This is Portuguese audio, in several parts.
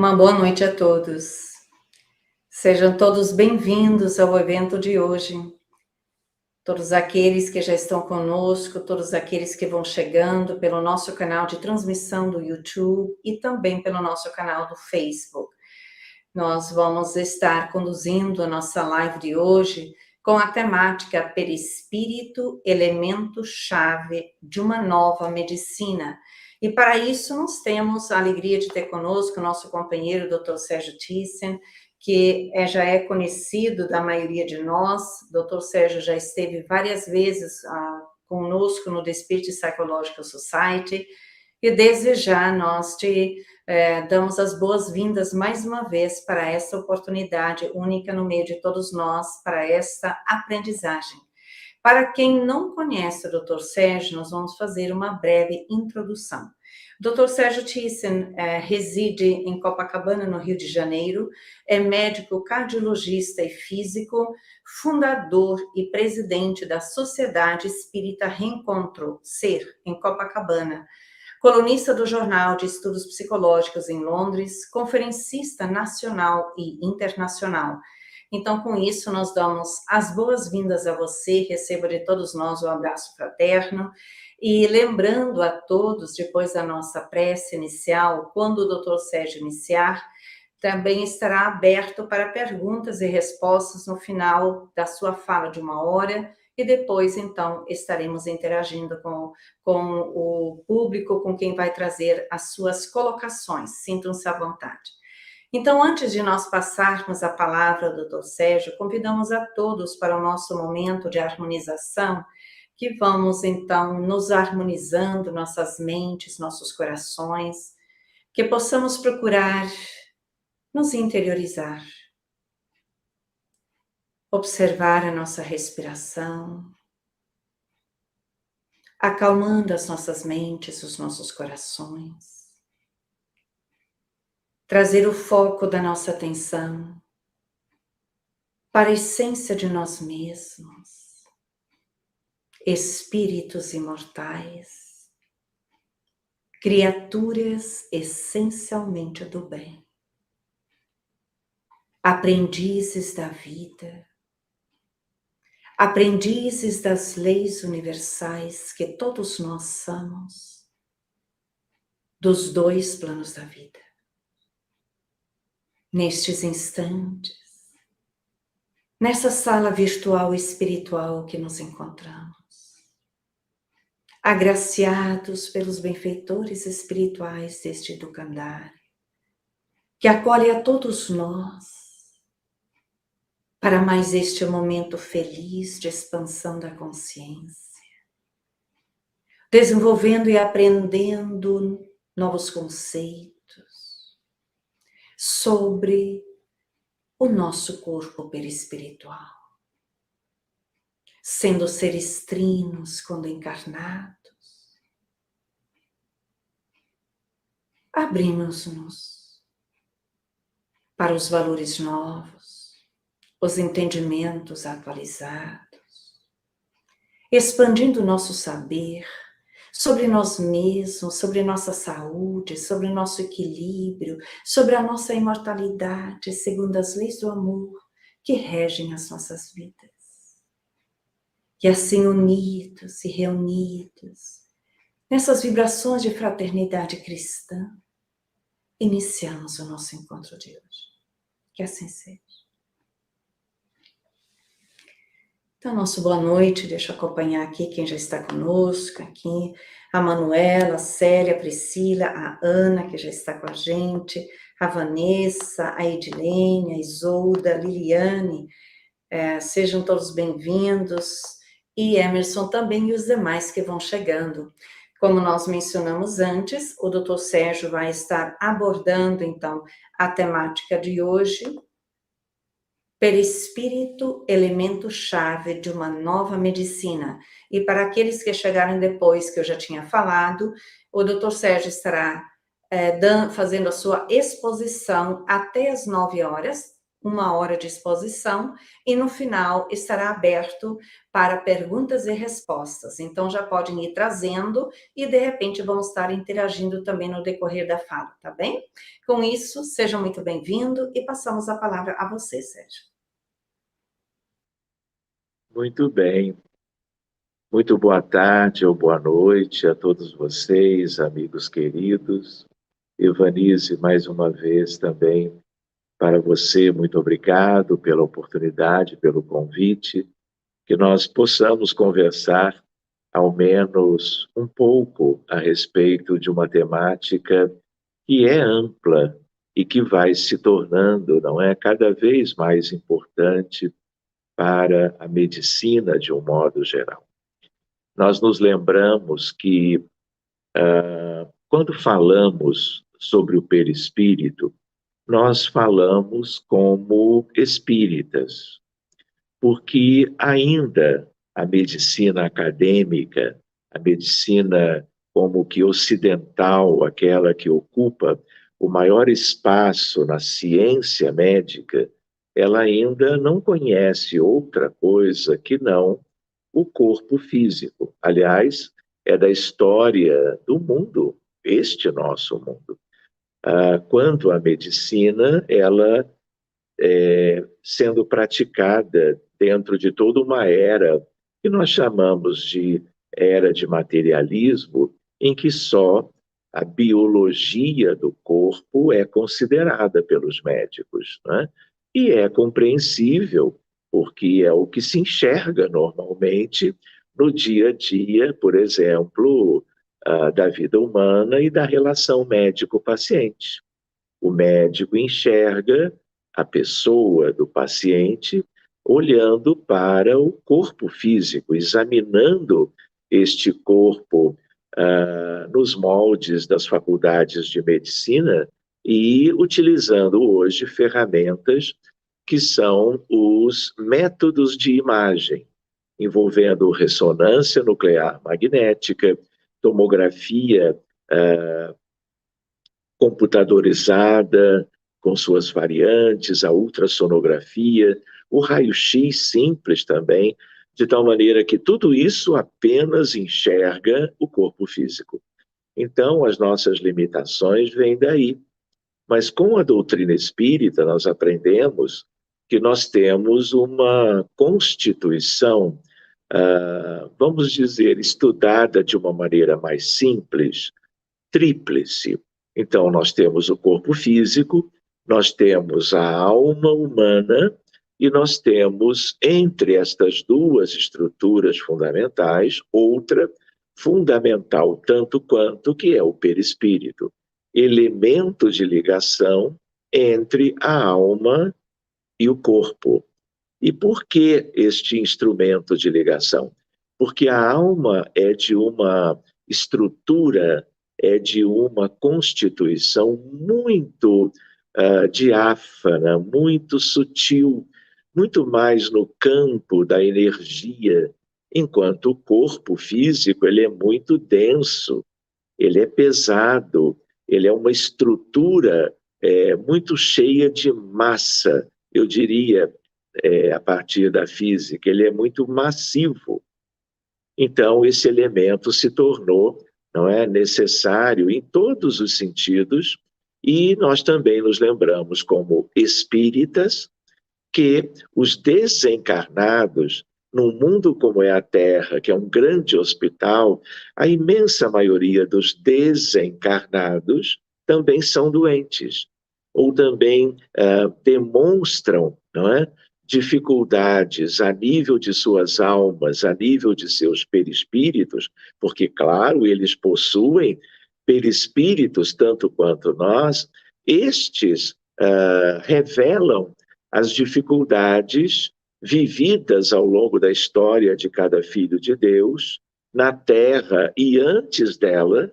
Uma boa noite a todos. Sejam todos bem-vindos ao evento de hoje. Todos aqueles que já estão conosco, todos aqueles que vão chegando pelo nosso canal de transmissão do YouTube e também pelo nosso canal do Facebook. Nós vamos estar conduzindo a nossa live de hoje com a temática Perispírito, elemento-chave de uma nova medicina. E para isso nós temos a alegria de ter conosco o nosso companheiro, Dr. Sérgio Thyssen, que já é conhecido da maioria de nós. Dr. Sérgio já esteve várias vezes conosco no The Spirit Psychological Society, e desde já nós te damos as boas-vindas mais uma vez para essa oportunidade única no meio de todos nós, para esta aprendizagem. Para quem não conhece o Dr. Sérgio, nós vamos fazer uma breve introdução. O Dr. Sérgio Thyssen reside em Copacabana, no Rio de Janeiro, é médico cardiologista e físico, fundador e presidente da Sociedade Espírita Reencontro, SER, em Copacabana, colunista do Jornal de Estudos Psicológicos em Londres, conferencista nacional e internacional. Então, com isso, nós damos as boas-vindas a você, receba de todos nós um abraço fraterno, e lembrando a todos, depois da nossa prece inicial, quando o Dr. Sérgio iniciar, também estará aberto para perguntas e respostas no final da sua fala de 1 hora, e depois, então, estaremos interagindo com o público, com quem vai trazer as suas colocações. Sintam-se à vontade. Então, antes de nós passarmos a palavra ao Dr. Sérgio, convidamos a todos para o nosso momento de harmonização, que vamos, então, nos harmonizando nossas mentes, nossos corações, que possamos procurar nos interiorizar, observar a nossa respiração, acalmando as nossas mentes, os nossos corações, trazer o foco da nossa atenção para a essência de nós mesmos, espíritos imortais, criaturas essencialmente do bem, aprendizes da vida, aprendizes das leis universais que todos nós somos, dos 2 planos da vida. Nestes instantes, nessa sala virtual espiritual que nos encontramos, agraciados pelos benfeitores espirituais deste Educandário, que acolhe a todos nós para mais este momento feliz de expansão da consciência, desenvolvendo e aprendendo novos conceitos sobre o nosso corpo perispiritual, sendo seres trinos quando encarnados, abrimos-nos para os valores novos, os entendimentos atualizados, expandindo nosso saber sobre nós mesmos, sobre nossa saúde, sobre nosso equilíbrio, sobre a nossa imortalidade, segundo as leis do amor que regem as nossas vidas. E assim, unidos e reunidos, nessas vibrações de fraternidade cristã, iniciamos o nosso encontro de hoje. Que assim seja. Então, nosso boa noite, deixa eu acompanhar aqui quem já está conosco, aqui, a Manuela, a Célia, a Priscila, a Ana, que já está com a gente, a Vanessa, a Edilene, a Isolda, a Liliane, sejam todos bem-vindos, e Emerson também e os demais que vão chegando. Como nós mencionamos antes, o Dr. Sérgio vai estar abordando, então, a temática de hoje, Perispírito, elemento-chave de uma nova medicina. E para aqueles que chegaram depois, que eu já tinha falado, o Dr. Sérgio estará fazendo a sua exposição até as 9 horas, 1 hora de exposição, e no final estará aberto para perguntas e respostas. Então já podem ir trazendo e de repente vamos estar interagindo também no decorrer da fala, tá bem? Com isso, seja muito bem-vindo e passamos a palavra a você, Sérgio. Muito bem. Muito boa tarde ou boa noite a todos vocês, amigos queridos. Evanise, mais uma vez também para você, muito obrigado pela oportunidade, pelo convite, que nós possamos conversar ao menos um pouco a respeito de uma temática que é ampla e que vai se tornando, não é, cada vez mais importante para a medicina de um modo geral. Nós nos lembramos que, quando falamos sobre o perispírito, nós falamos como espíritas, porque ainda a medicina acadêmica, a medicina como que ocidental, aquela que ocupa o maior espaço na ciência médica, ela ainda não conhece outra coisa que não o corpo físico. Aliás, é da história do mundo, este nosso mundo. Quanto à medicina, ela sendo praticada dentro de toda uma era que nós chamamos de era de materialismo, em que só a biologia do corpo é considerada pelos médicos, né? E é compreensível, porque é o que se enxerga normalmente no dia a dia, por exemplo, da vida humana e da relação médico-paciente. O médico enxerga a pessoa do paciente olhando para o corpo físico, examinando este corpo nos moldes das faculdades de medicina e utilizando hoje ferramentas que são os métodos de imagem, envolvendo ressonância nuclear magnética, tomografia computadorizada, com suas variantes, a ultrassonografia, o raio-x simples também, de tal maneira que tudo isso apenas enxerga o corpo físico. Então, as nossas limitações vêm daí. Mas com a doutrina espírita, nós aprendemos que nós temos uma constituição, vamos dizer, estudada de uma maneira mais simples, tríplice. Então, nós temos o corpo físico, nós temos a alma humana e nós temos, entre estas duas estruturas fundamentais, outra fundamental tanto quanto, que é o perispírito, elemento de ligação entre a alma e o corpo. E por que este instrumento de ligação? Porque a alma é de uma estrutura, é de uma constituição muito diáfana, muito sutil, muito mais no campo da energia, enquanto o corpo físico ele é muito denso, ele é pesado, ele é uma estrutura muito cheia de massa, eu diria, a partir da física, ele é muito massivo. Então, esse elemento se tornou, não é, necessário em todos os sentidos, e nós também nos lembramos, como espíritas, que os desencarnados, num mundo como é a Terra, que é um grande hospital, a imensa maioria dos desencarnados também são doentes, ou também demonstram, não é, dificuldades a nível de suas almas, a nível de seus perispíritos, porque, claro, eles possuem perispíritos tanto quanto nós, estes revelam as dificuldades vividas ao longo da história de cada filho de Deus, na Terra e antes dela,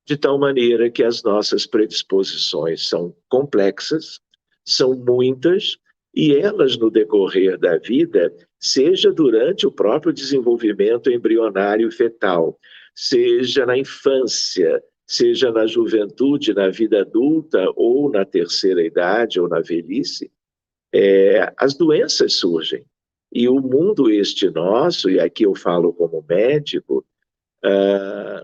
de tal maneira que as nossas predisposições são complexas, são muitas, e elas, no decorrer da vida, seja durante o próprio desenvolvimento embrionário fetal, seja na infância, seja na juventude, na vida adulta, ou na terceira idade, ou na velhice, as doenças surgem. E o mundo este nosso, e aqui eu falo como médico,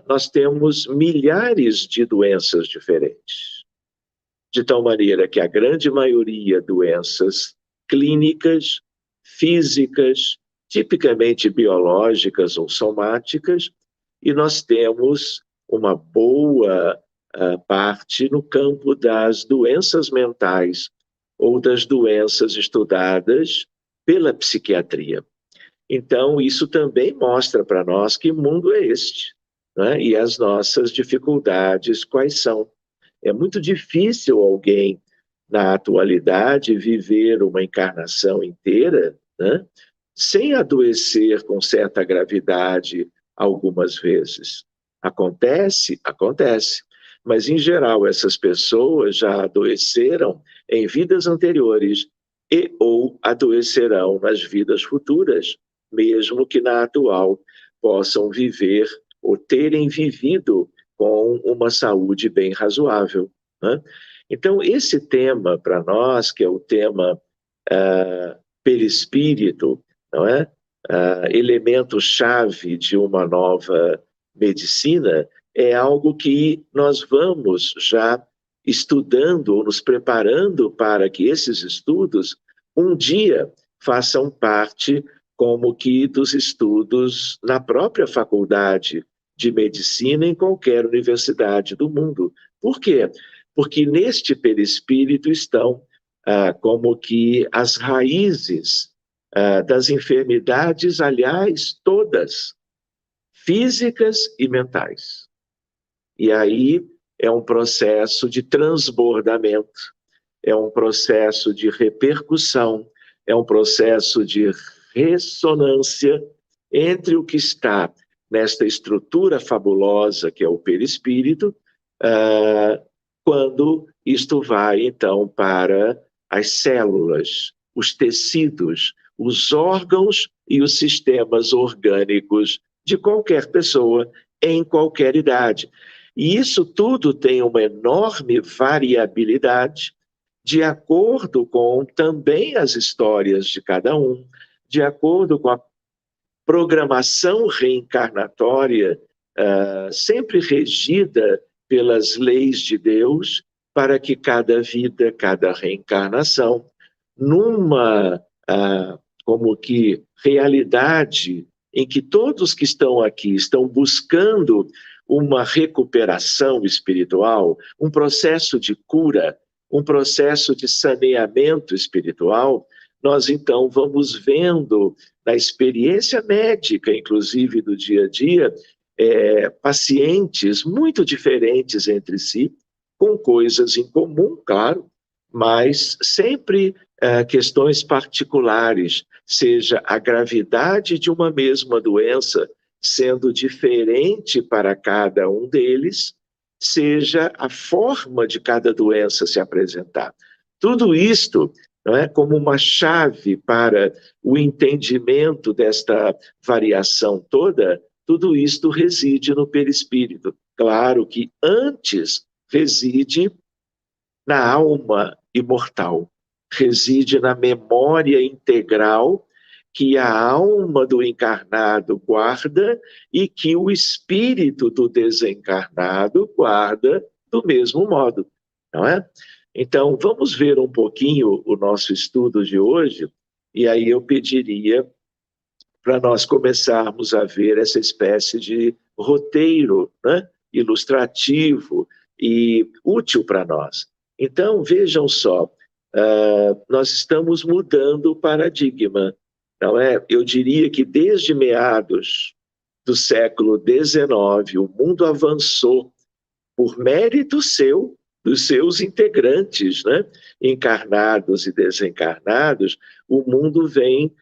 nós temos milhares de doenças diferentes. De tal maneira que a grande maioria doenças clínicas, físicas, tipicamente biológicas ou somáticas, e nós temos uma boa parte no campo das doenças mentais ou das doenças estudadas pela psiquiatria. Então, isso também mostra para nós que mundo é este, né? E as nossas dificuldades quais são. É muito difícil alguém, na atualidade, viver uma encarnação inteira, né, sem adoecer com certa gravidade algumas vezes. Acontece? Acontece. Mas, em geral, essas pessoas já adoeceram em vidas anteriores e ou adoecerão nas vidas futuras, mesmo que na atual possam viver ou terem vivido com uma saúde bem razoável, né? Então, esse tema para nós, que é o tema perispírito, não é? Elemento-chave de uma nova medicina, é algo que nós vamos já estudando ou nos preparando para que esses estudos um dia façam parte como que dos estudos na própria faculdade de medicina em qualquer universidade do mundo. Por quê? Porque neste perispírito estão como que as raízes das enfermidades, aliás, todas, físicas e mentais. E aí é um processo de transbordamento, é um processo de repercussão, é um processo de ressonância entre o que está nesta estrutura fabulosa que é o perispírito, quando isto vai, então, para as células, os tecidos, os órgãos e os sistemas orgânicos de qualquer pessoa, em qualquer idade. E isso tudo tem uma enorme variabilidade, de acordo com também as histórias de cada um, de acordo com a programação reencarnatória, sempre regida pelas leis de Deus, para que cada vida, cada reencarnação, numa como que realidade em que todos que estão aqui estão buscando uma recuperação espiritual, um processo de cura, um processo de saneamento espiritual, nós então vamos vendo na experiência médica, inclusive do dia a dia, pacientes muito diferentes entre si, com coisas em comum, claro, mas sempre questões particulares, seja a gravidade de uma mesma doença sendo diferente para cada um deles, seja a forma de cada doença se apresentar. Tudo isto, não é, como uma chave para o entendimento desta variação toda, tudo isto reside no perispírito. Claro que antes reside na alma imortal, reside na memória integral que a alma do encarnado guarda e que o espírito do desencarnado guarda do mesmo modo, não é? Então, vamos ver um pouquinho o nosso estudo de hoje, e aí eu pediria para nós começarmos a ver essa espécie de roteiro, né, ilustrativo e útil para nós. Então, vejam só, nós estamos mudando o paradigma, não é? Eu diria que desde meados do século XIX, o mundo avançou por mérito seu, dos seus integrantes, né? Encarnados e desencarnados, o mundo vem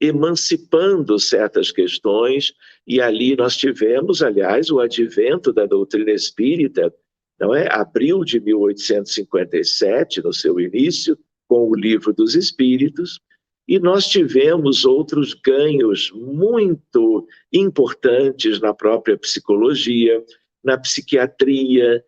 emancipando certas questões, e ali nós tivemos, aliás, o advento da doutrina espírita, não é? Abril de 1857, no seu início, com o Livro dos Espíritos, e nós tivemos outros ganhos muito importantes na própria psicologia, na psiquiatria,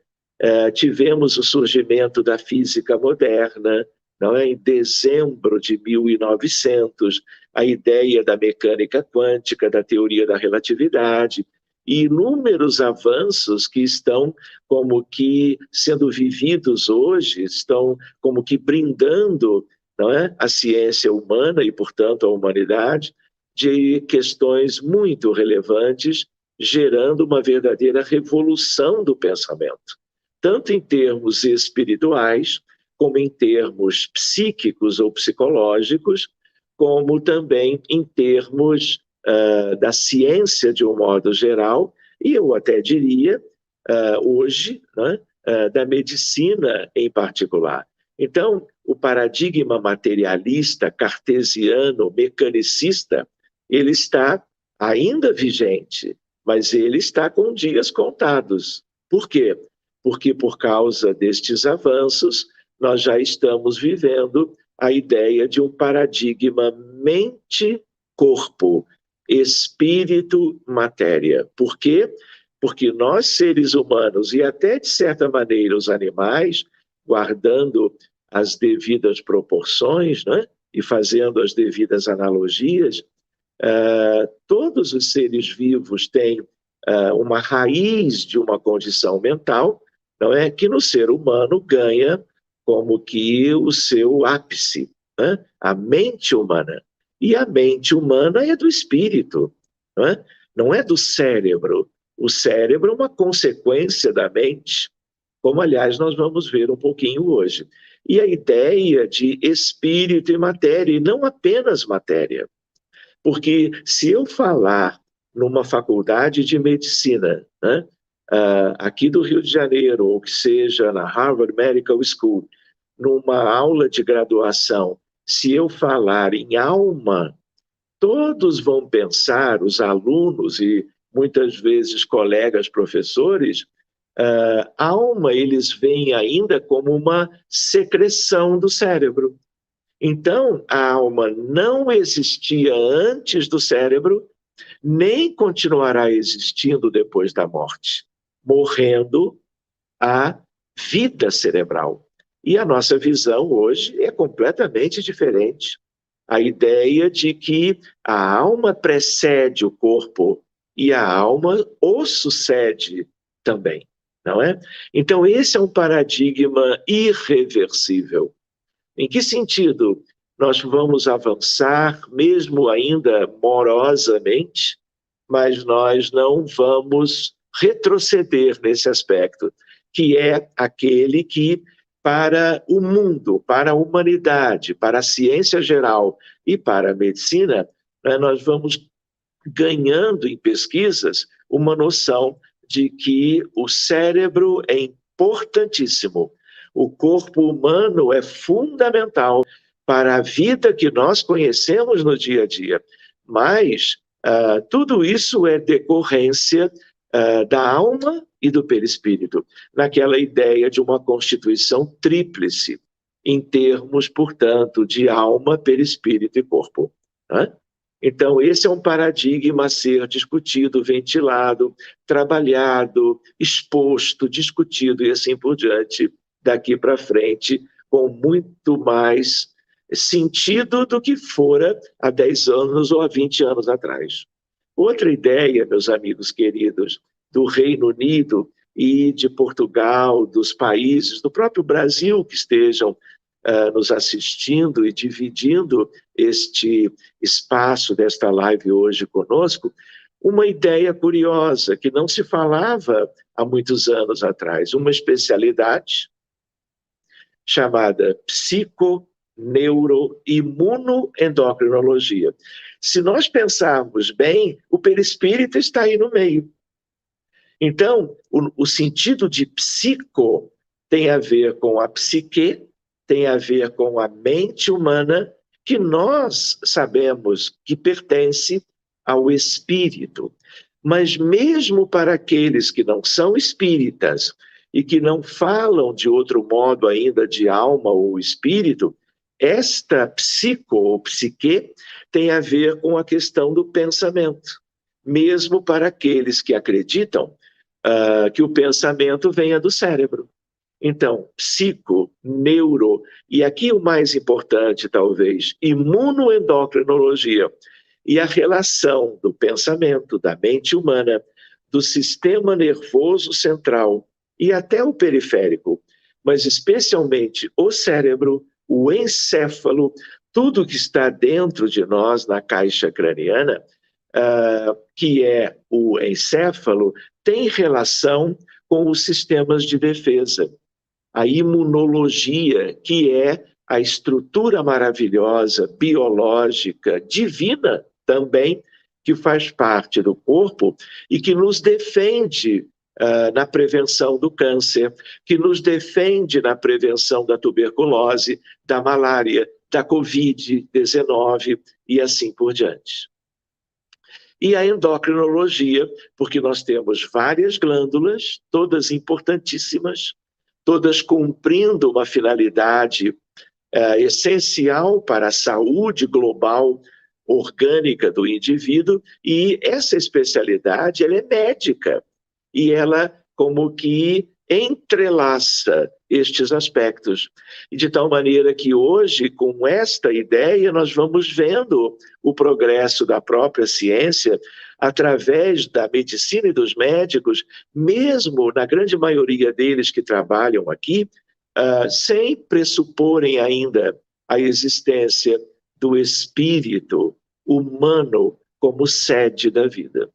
tivemos o surgimento da física moderna, não é? Em dezembro de 1900, a ideia da mecânica quântica, da teoria da relatividade, e inúmeros avanços que estão como que sendo vividos hoje, estão como que brindando, não é, a ciência humana e, portanto, a humanidade, de questões muito relevantes, gerando uma verdadeira revolução do pensamento, tanto em termos espirituais, como em termos psíquicos ou psicológicos, como também em termos da ciência de um modo geral, e eu até diria, hoje, né, da medicina em particular. Então, o paradigma materialista, cartesiano, mecanicista, ele está ainda vigente, mas ele está com dias contados. Por quê? Porque por causa destes avanços, nós já estamos vivendo a ideia de um paradigma mente-corpo, espírito-matéria. Por quê? Porque nós, seres humanos, e até de certa maneira os animais, guardando as devidas proporções, né, e fazendo as devidas analogias, todos os seres vivos têm uma raiz de uma condição mental, não é, que no ser humano ganha como que o seu ápice, né? A mente humana. E a mente humana é do espírito, não é do cérebro. O cérebro é uma consequência da mente, como, aliás, nós vamos ver um pouquinho hoje. E a ideia de espírito e matéria, e não apenas matéria. Porque se eu falar numa faculdade de medicina, né, aqui do Rio de Janeiro, ou que seja na Harvard Medical School, numa aula de graduação, se eu falar em alma, todos vão pensar, os alunos e muitas vezes colegas professores, alma eles veem ainda como uma secreção do cérebro. Então, a alma não existia antes do cérebro, nem continuará existindo depois da morte, morrendo a vida cerebral. E a nossa visão hoje é completamente diferente. A ideia de que a alma precede o corpo e a alma o sucede também, não é? Então, esse é um paradigma irreversível. Em que sentido nós vamos avançar, mesmo ainda morosamente, mas nós não vamos retroceder nesse aspecto, que é aquele que, para o mundo, para a humanidade, para a ciência geral e para a medicina, nós vamos ganhando em pesquisas uma noção de que o cérebro é importantíssimo. O corpo humano é fundamental para a vida que nós conhecemos no dia a dia. Mas tudo isso é decorrência da alma e do perispírito, naquela ideia de uma constituição tríplice, em termos, portanto, de alma, perispírito e corpo. Né? Então, esse é um paradigma a ser discutido, ventilado, trabalhado, exposto, discutido e assim por diante, daqui para frente, com muito mais sentido do que fora há 10 anos ou há 20 anos atrás. Outra ideia, meus amigos queridos, do Reino Unido e de Portugal, dos países, do próprio Brasil que estejam nos assistindo e dividindo este espaço desta live hoje conosco, uma ideia curiosa que não se falava há muitos anos atrás, uma especialidade chamada psiconeuroimunoendocrinologia. Se nós pensarmos bem, o perispírito está aí no meio. Então, o sentido de psico tem a ver com a psique, tem a ver com a mente humana, que nós sabemos que pertence ao espírito. Mas mesmo para aqueles que não são espíritas e que não falam de outro modo ainda de alma ou espírito, esta psico ou psique tem a ver com a questão do pensamento. Mesmo para aqueles que acreditam que o pensamento venha do cérebro. Então, psico, neuro, e aqui o mais importante, talvez, imunoendocrinologia, e a relação do pensamento, da mente humana, do sistema nervoso central e até o periférico, mas especialmente o cérebro, o encéfalo, tudo que está dentro de nós na caixa craniana, que é o encéfalo, tem relação com os sistemas de defesa. A imunologia, que é a estrutura maravilhosa, biológica, divina também, que faz parte do corpo e que nos defende na prevenção do câncer, que nos defende na prevenção da tuberculose, da malária, da Covid-19 e assim por diante. E a endocrinologia, porque nós temos várias glândulas, todas importantíssimas, todas cumprindo uma finalidade essencial para a saúde global orgânica do indivíduo, e essa especialidade ela é médica, e ela como que entrelaça estes aspectos. E de tal maneira que hoje, com esta ideia, nós vamos vendo o progresso da própria ciência através da medicina e dos médicos, mesmo na grande maioria deles que trabalham aqui, sem pressuporem ainda a existência do espírito humano como sede da vida.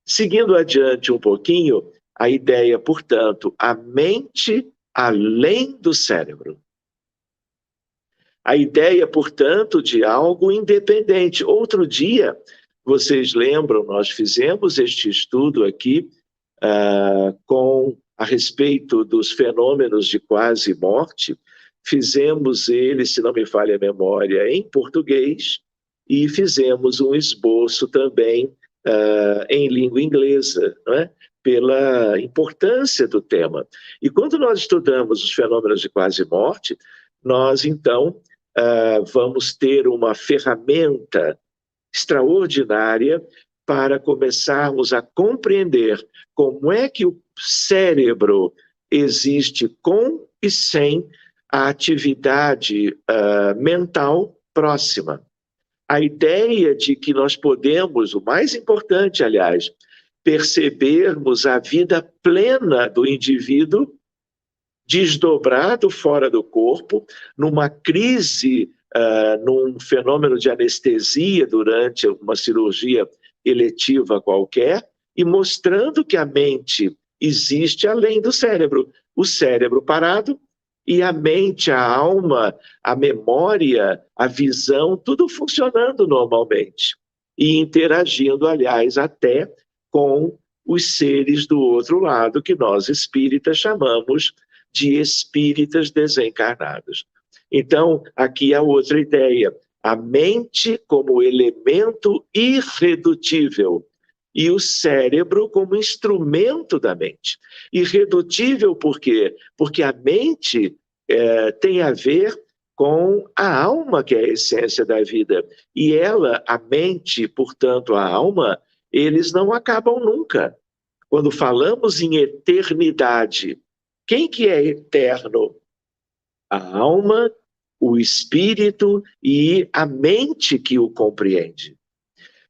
Seguindo adiante um pouquinho, a ideia, portanto, a mente além do cérebro. A ideia, portanto, de algo independente. Outro dia, vocês lembram, nós fizemos este estudo aqui a respeito dos fenômenos de quase morte. Fizemos ele, se não me falha a memória, em português, e fizemos um esboço também em língua inglesa, não é? Pela importância do tema. E quando nós estudamos os fenômenos de quase morte, nós então vamos ter uma ferramenta extraordinária para começarmos a compreender como é que o cérebro existe com e sem a atividade mental próxima. A ideia de que nós podemos, o mais importante, aliás, percebermos a vida plena do indivíduo desdobrado fora do corpo, numa crise, num fenômeno de anestesia durante uma cirurgia eletiva qualquer, e mostrando que a mente existe além do cérebro. O cérebro parado e a mente, a alma, a memória, a visão, tudo funcionando normalmente. E interagindo, aliás, até com os seres do outro lado, que nós espíritas chamamos de espíritas desencarnados. Então, aqui a outra ideia, a mente como elemento irredutível e o cérebro como instrumento da mente. Irredutível por quê? Porque a mente tem a ver com a alma, que é a essência da vida. E ela, a mente, portanto, a alma, eles não acabam nunca. Quando falamos em eternidade, quem que é eterno? A alma, o espírito e a mente que o compreende.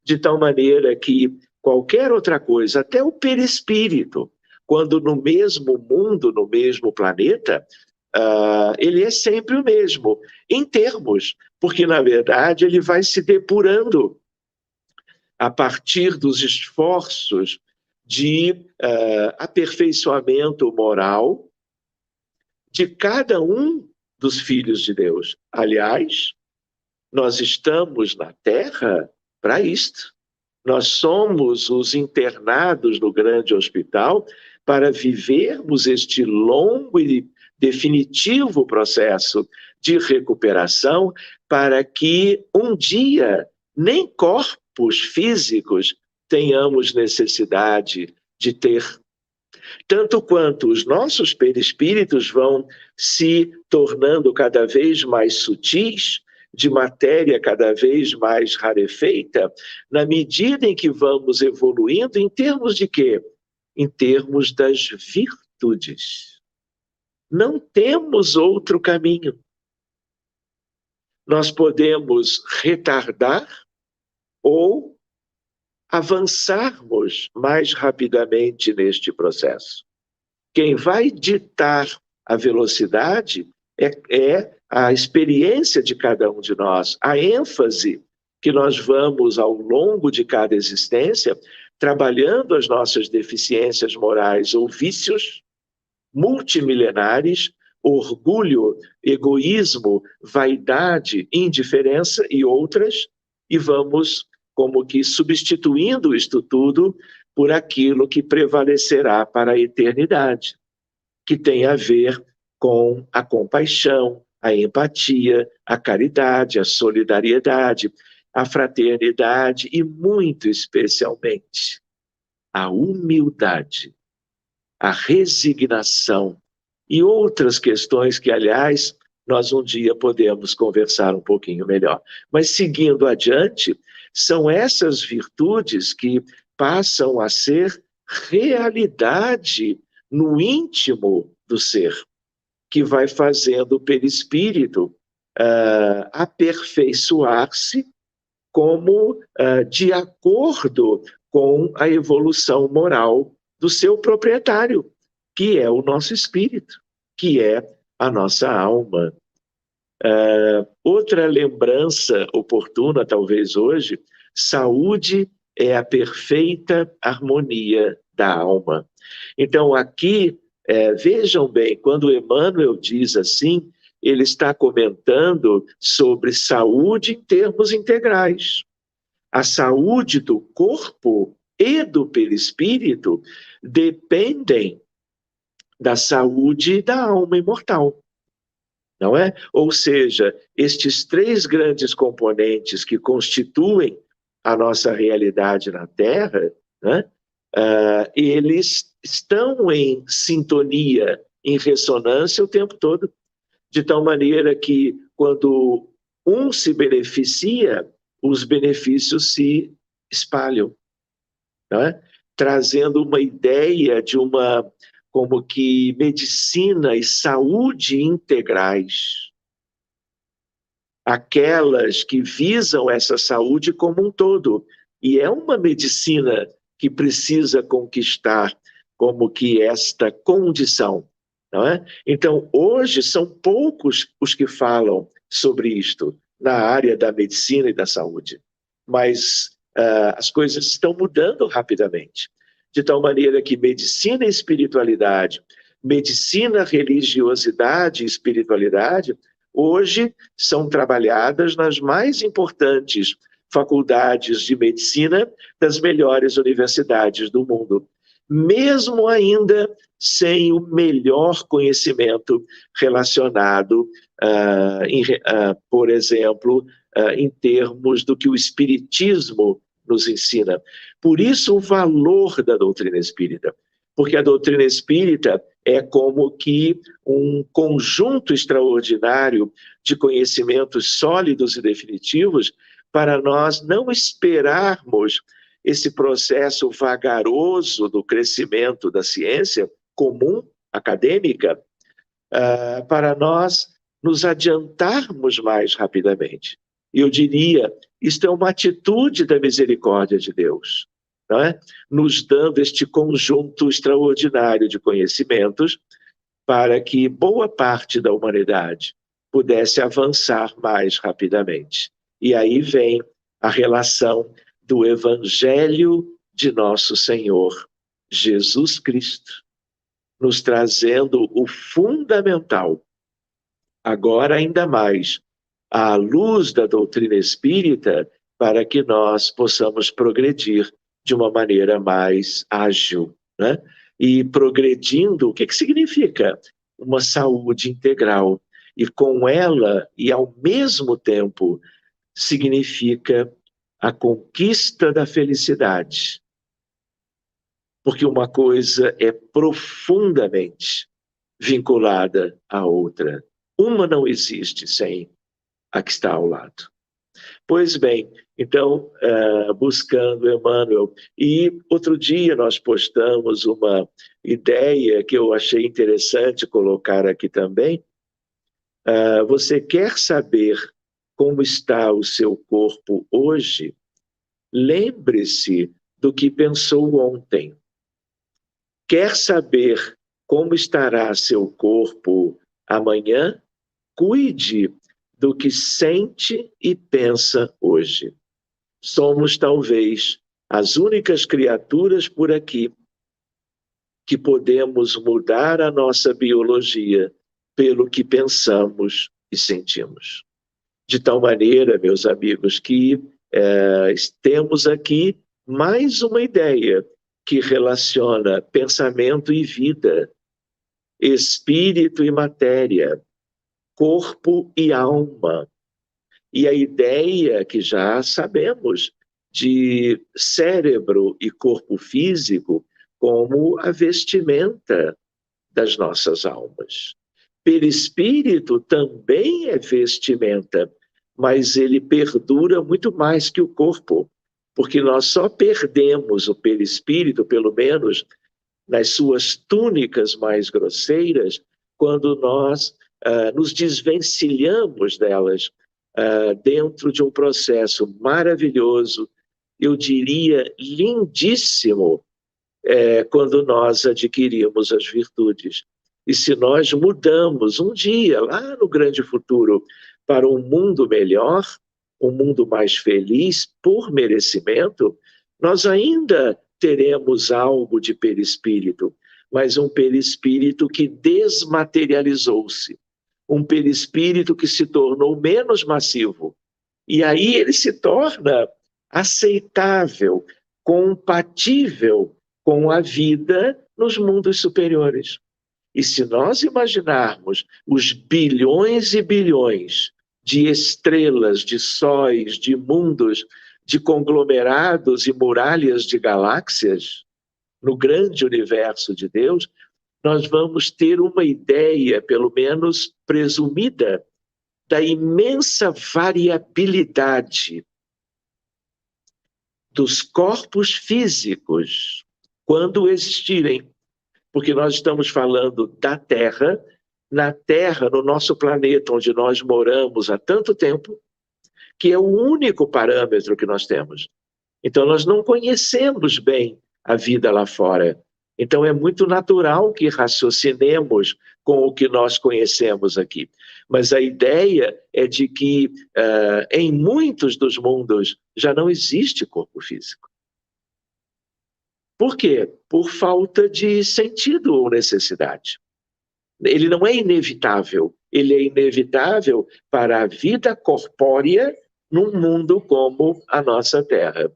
De tal maneira que qualquer outra coisa, até o perispírito, quando no mesmo mundo, no mesmo planeta, ele é sempre o mesmo, em termos, porque na verdade ele vai se depurando a partir dos esforços de aperfeiçoamento moral de cada um dos filhos de Deus. Aliás, nós estamos na Terra para isto. Nós somos os internados no grande hospital para vivermos este longo e definitivo processo de recuperação, para que um dia nem corpos físicos tenhamos necessidade de ter. Tanto quanto os nossos perispíritos vão se tornando cada vez mais sutis, de matéria cada vez mais rarefeita, na medida em que vamos evoluindo, em termos de quê? Em termos das virtudes. Não temos outro caminho. Nós podemos retardar ou avançarmos mais rapidamente neste processo. Quem vai ditar a velocidade é a experiência de cada um de nós, a ênfase que nós vamos, ao longo de cada existência, trabalhando as nossas deficiências morais ou vícios multimilenares, orgulho, egoísmo, vaidade, indiferença e outras, e vamos como que substituindo isto tudo por aquilo que prevalecerá para a eternidade, que tem a ver com a compaixão, a empatia, a caridade, a solidariedade, a fraternidade e, muito especialmente, a humildade, a resignação e outras questões que, aliás, nós um dia podemos conversar um pouquinho melhor. Mas, seguindo adiante, são essas virtudes que passam a ser realidade no íntimo do ser, que vai fazendo o perispírito aperfeiçoar-se como de acordo com a evolução moral do seu proprietário, que é o nosso espírito, que é a nossa alma. Outra lembrança oportuna, talvez hoje, saúde é a perfeita harmonia da alma. Então, aqui, vejam bem, quando Emmanuel diz assim, ele está comentando sobre saúde em termos integrais. A saúde do corpo e do perispírito dependem da saúde da alma imortal, não é? Ou seja, estes três grandes componentes que constituem a nossa realidade na Terra, né? Eles estão em sintonia, em ressonância o tempo todo, de tal maneira que quando um se beneficia, os benefícios se espalham, não é? Trazendo uma ideia de uma, como que medicina e saúde integrais, aquelas que visam essa saúde como um todo. E é uma medicina que precisa conquistar como que esta condição, não é? Então, hoje são poucos os que falam sobre isto na área da medicina e da saúde, mas as coisas estão mudando rapidamente, de tal maneira que medicina e espiritualidade, medicina, religiosidade e espiritualidade, hoje são trabalhadas nas mais importantes faculdades de medicina das melhores universidades do mundo, mesmo ainda sem o melhor conhecimento relacionado, por exemplo, em termos do que o Espiritismo nos ensina. Por isso o valor da doutrina espírita, porque a doutrina espírita é como que um conjunto extraordinário de conhecimentos sólidos e definitivos para nós não esperarmos esse processo vagaroso do crescimento da ciência comum, acadêmica, para nós nos adiantarmos mais rapidamente. E eu diria, isto é uma atitude da misericórdia de Deus, não é? Nos dando este conjunto extraordinário de conhecimentos para que boa parte da humanidade pudesse avançar mais rapidamente. E aí vem a relação do Evangelho de nosso Senhor Jesus Cristo, nos trazendo o fundamental, agora ainda mais, à luz da doutrina espírita, para que nós possamos progredir de uma maneira mais ágil, né? E progredindo, o que significa? Uma saúde integral. E com ela, e ao mesmo tempo, significa a conquista da felicidade. Porque uma coisa é profundamente vinculada à outra. Uma não existe sem a que está ao lado. Pois bem, então, buscando Emmanuel. E outro dia nós postamos uma ideia que eu achei interessante colocar aqui também. Você quer saber como está o seu corpo hoje? Lembre-se do que pensou ontem. Quer saber como estará seu corpo amanhã? Cuide do que sente e pensa hoje. Somos talvez as únicas criaturas por aqui que podemos mudar a nossa biologia pelo que pensamos e sentimos. De tal maneira, meus amigos, que temos aqui mais uma ideia que relaciona pensamento e vida, espírito e matéria, corpo e alma. E a ideia que já sabemos de cérebro e corpo físico como a vestimenta das nossas almas. Perispírito também é vestimenta, mas ele perdura muito mais que o corpo, porque nós só perdemos o perispírito, pelo menos nas suas túnicas mais grosseiras, quando nós nos desvencilhamos delas dentro de um processo maravilhoso, eu diria lindíssimo, quando nós adquirimos as virtudes. E se nós mudamos um dia, lá no grande futuro, para um mundo melhor, um mundo mais feliz, por merecimento, nós ainda teremos algo de perispírito, mas um perispírito que desmaterializou-se, um perispírito que se tornou menos massivo. E aí ele se torna aceitável, compatível com a vida nos mundos superiores. E se nós imaginarmos os bilhões e bilhões de estrelas, de sóis, de mundos, de conglomerados e muralhas de galáxias no grande universo de Deus, nós vamos ter uma ideia, pelo menos presumida, da imensa variabilidade dos corpos físicos quando existirem. Porque nós estamos falando da Terra, na Terra, no nosso planeta, onde nós moramos há tanto tempo, que é o único parâmetro que nós temos. Então, nós não conhecemos bem a vida lá fora. Então, é muito natural que raciocinemos com o que nós conhecemos aqui. Mas a ideia é de que, em muitos dos mundos, já não existe corpo físico. Por quê? Por falta de sentido ou necessidade. Ele não é inevitável. Ele é inevitável para a vida corpórea num mundo como a nossa Terra.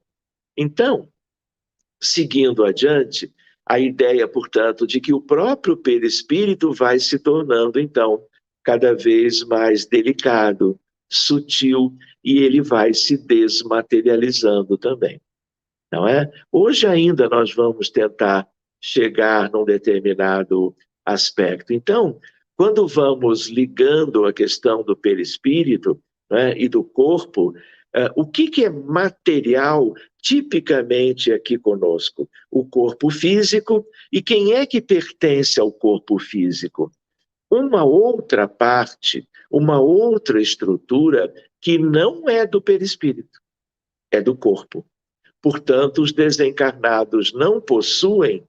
Então, seguindo adiante, a ideia, portanto, de que o próprio perispírito vai se tornando, então, cada vez mais delicado, sutil, e ele vai se desmaterializando também. Não é? Hoje ainda nós vamos tentar chegar num determinado aspecto. Então, quando vamos ligando a questão do perispírito, né, e do corpo, o que é material tipicamente aqui conosco? O corpo físico. E quem é que pertence ao corpo físico? Uma outra parte, uma outra estrutura que não é do perispírito, é do corpo. Portanto, os desencarnados não possuem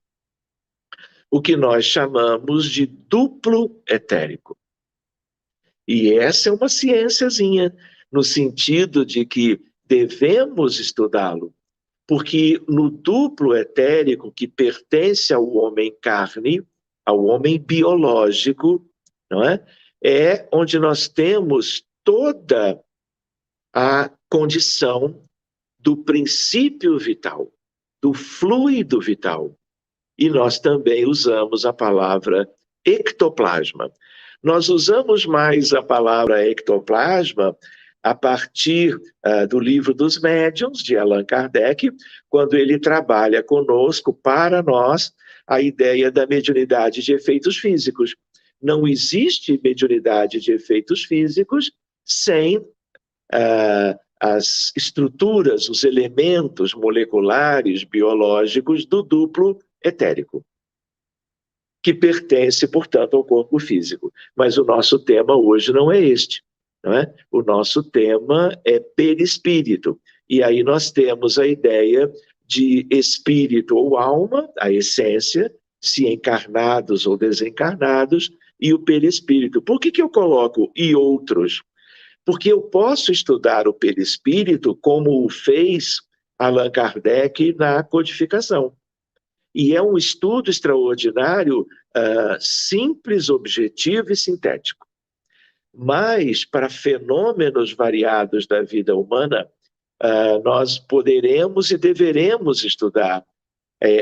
o que nós chamamos de duplo etérico. E essa é uma ciênciazinha, no sentido de que devemos estudá-lo, porque no duplo etérico que pertence ao homem carne, ao homem biológico, não é? É onde nós temos toda a condição do princípio vital, do fluido vital. E nós também usamos a palavra ectoplasma. Nós usamos mais a palavra ectoplasma a partir do Livro dos Médiuns, de Allan Kardec, quando ele trabalha conosco, para nós, a ideia da mediunidade de efeitos físicos. Não existe mediunidade de efeitos físicos sem as estruturas, os elementos moleculares, biológicos do duplo etérico, que pertence, portanto, ao corpo físico. Mas o nosso tema hoje não é este, não é? O nosso tema é perispírito. E aí nós temos a ideia de espírito ou alma, a essência, se encarnados ou desencarnados, e o perispírito. Por que eu coloco e outros? Porque eu posso estudar o perispírito como o fez Allan Kardec na codificação. E é um estudo extraordinário, simples, objetivo e sintético. Mas, para fenômenos variados da vida humana, nós poderemos e deveremos estudar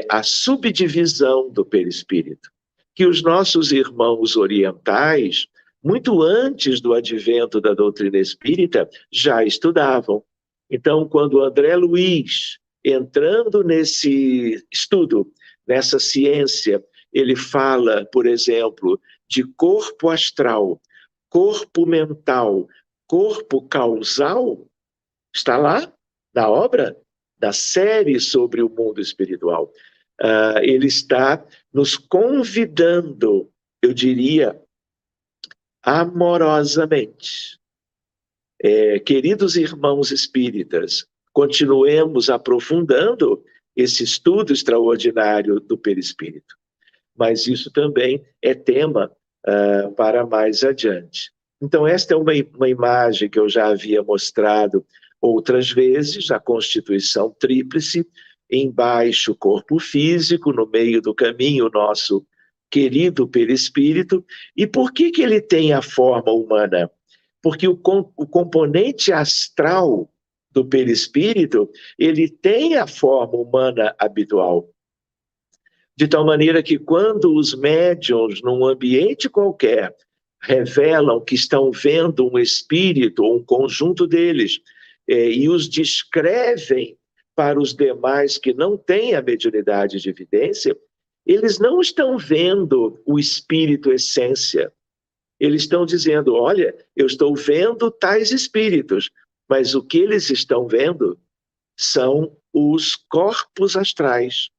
a subdivisão do perispírito, que os nossos irmãos orientais, muito antes do advento da doutrina espírita, já estudavam. Então, quando André Luiz, entrando nesse estudo, nessa ciência, ele fala, por exemplo, de corpo astral, corpo mental, corpo causal, está lá na obra, da série sobre o mundo espiritual. Ele está nos convidando, eu diria, amorosamente. Queridos irmãos espíritas, continuemos aprofundando esse estudo extraordinário do perispírito. Mas isso também é tema para mais adiante. Então, esta é uma imagem que eu já havia mostrado outras vezes, a constituição tríplice, embaixo o corpo físico, no meio do caminho o nosso querido perispírito. E por que ele tem a forma humana? Porque o componente astral do perispírito, ele tem a forma humana habitual. De tal maneira que quando os médiuns, num ambiente qualquer, revelam que estão vendo um espírito ou um conjunto deles, e os descrevem para os demais que não têm a mediunidade de evidência, eles não estão vendo o espírito essência. Eles estão dizendo, olha, eu estou vendo tais espíritos, mas o que eles estão vendo são os corpos astrais,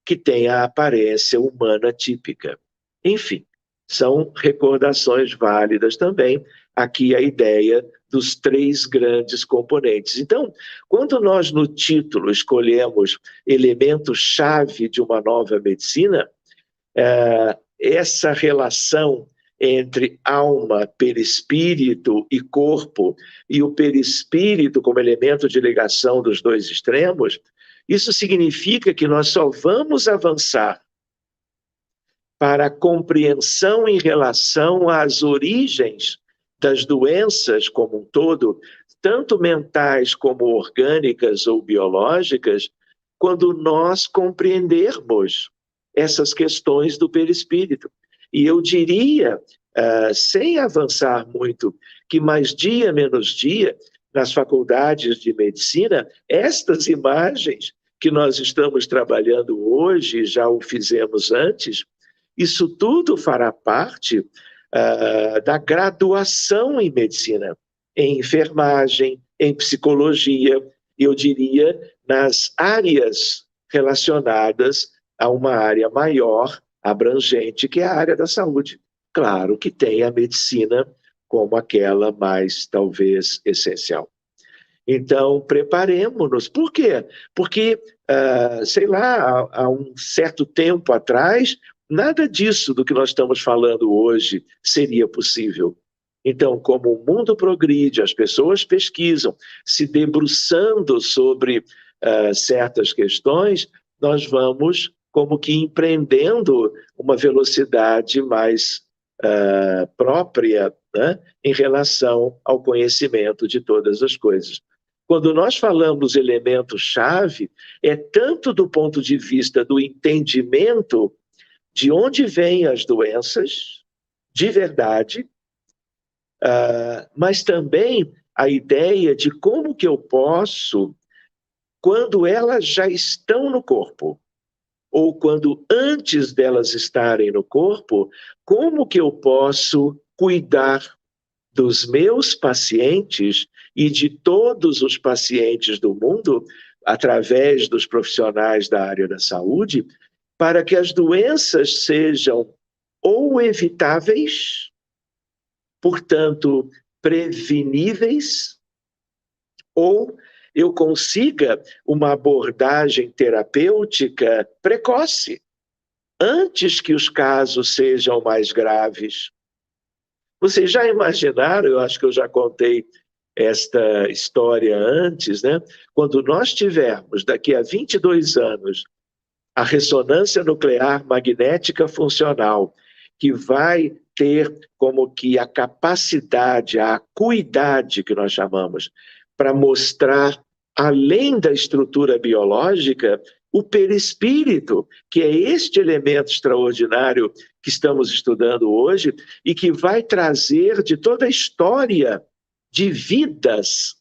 que têm a aparência humana típica. Enfim, são recordações válidas também, aqui a ideia dos três grandes componentes. Então, quando nós no título escolhemos elemento-chave de uma nova medicina, essa relação entre alma, perispírito e corpo, e o perispírito como elemento de ligação dos dois extremos, isso significa que nós só vamos avançar para a compreensão em relação às origens das doenças como um todo, tanto mentais como orgânicas ou biológicas, quando nós compreendermos essas questões do perispírito. E eu diria, sem avançar muito, que mais dia menos dia, nas faculdades de medicina, estas imagens que nós estamos trabalhando hoje, já o fizemos antes, isso tudo fará parte da graduação em medicina, em enfermagem, em psicologia, eu diria, nas áreas relacionadas a uma área maior, abrangente, que é a área da saúde. Claro que tem a medicina como aquela mais, talvez, essencial. Então, preparemos-nos. Por quê? Porque, sei lá, há um certo tempo atrás, nada disso do que nós estamos falando hoje seria possível. Então, como o mundo progride, as pessoas pesquisam, se debruçando sobre certas questões, nós vamos como que empreendendo uma velocidade mais própria, né, em relação ao conhecimento de todas as coisas. Quando nós falamos elemento-chave, é tanto do ponto de vista do entendimento de onde vêm as doenças, de verdade, mas também a ideia de como que eu posso, quando elas já estão no corpo, ou quando antes delas estarem no corpo, como que eu posso cuidar dos meus pacientes e de todos os pacientes do mundo, através dos profissionais da área da saúde, para que as doenças sejam ou evitáveis, portanto, preveníveis, ou eu consiga uma abordagem terapêutica precoce, antes que os casos sejam mais graves. Vocês já imaginaram, eu acho que eu já contei esta história antes, né? Quando nós tivermos, daqui a 22 anos, a ressonância nuclear magnética funcional, que vai ter como que a capacidade, a acuidade que nós chamamos, para mostrar, além da estrutura biológica, o perispírito, que é este elemento extraordinário que estamos estudando hoje e que vai trazer de toda a história de vidas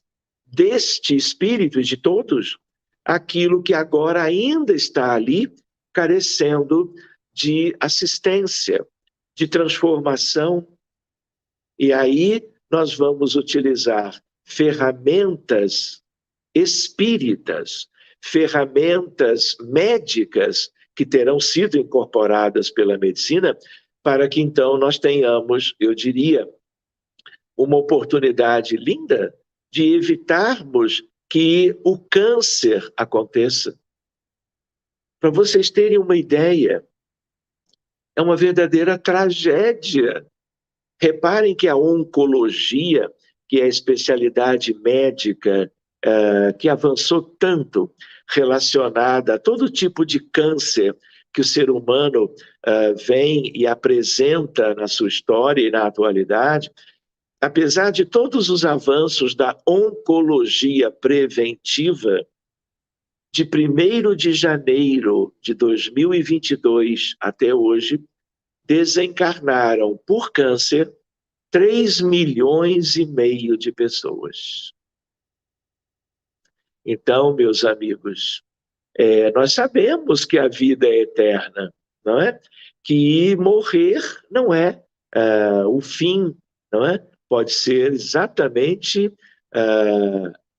deste espírito e de todos, aquilo que agora ainda está ali, carecendo de assistência, de transformação. E aí nós vamos utilizar ferramentas espíritas, ferramentas médicas que terão sido incorporadas pela medicina, para que então nós tenhamos, eu diria, uma oportunidade linda de evitarmos que o câncer aconteça. Para vocês terem uma ideia, é uma verdadeira tragédia. Reparem que a oncologia, que é a especialidade médica que avançou tanto, relacionada a todo tipo de câncer que o ser humano vem e apresenta na sua história e na atualidade, apesar de todos os avanços da oncologia preventiva, de 1º de janeiro de 2022 até hoje, desencarnaram por câncer 3,5 milhões de pessoas. Então, meus amigos, nós sabemos que a vida é eterna, não é? Que morrer não é o fim, não é? Pode ser exatamente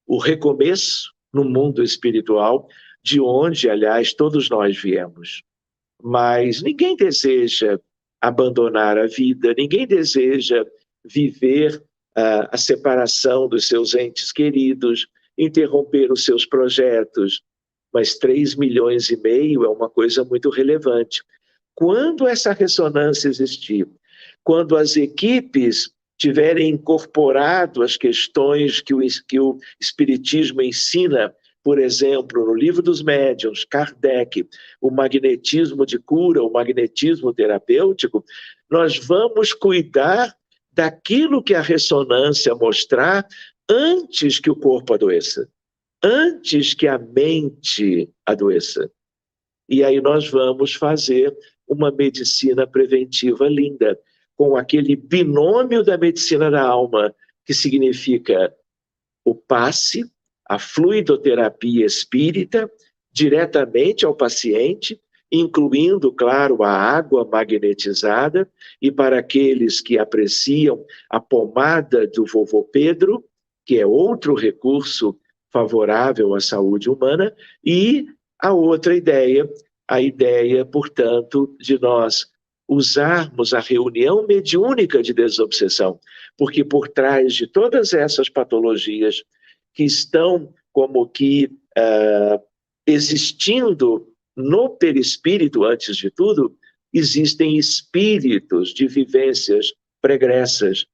o recomeço no mundo espiritual, de onde, aliás, todos nós viemos. Mas ninguém deseja abandonar a vida, ninguém deseja viver a separação dos seus entes queridos, interromper os seus projetos. Mas 3,5 milhões é uma coisa muito relevante. Quando essa ressonância existir, quando as equipes tiverem incorporado as questões que o Espiritismo ensina, por exemplo, no Livro dos Médiuns, Kardec, o magnetismo de cura, o magnetismo terapêutico, nós vamos cuidar daquilo que a ressonância mostrar antes que o corpo adoeça, antes que a mente adoeça. E aí nós vamos fazer uma medicina preventiva linda, com aquele binômio da medicina da alma, que significa o passe, a fluidoterapia espírita, diretamente ao paciente, incluindo, claro, a água magnetizada, e para aqueles que apreciam a pomada do vovô Pedro, que é outro recurso favorável à saúde humana, e a outra ideia, a ideia, portanto, de nós usarmos a reunião mediúnica de desobsessão, porque por trás de todas essas patologias que estão como que existindo no perispírito, antes de tudo, existem espíritos de vivências pregressas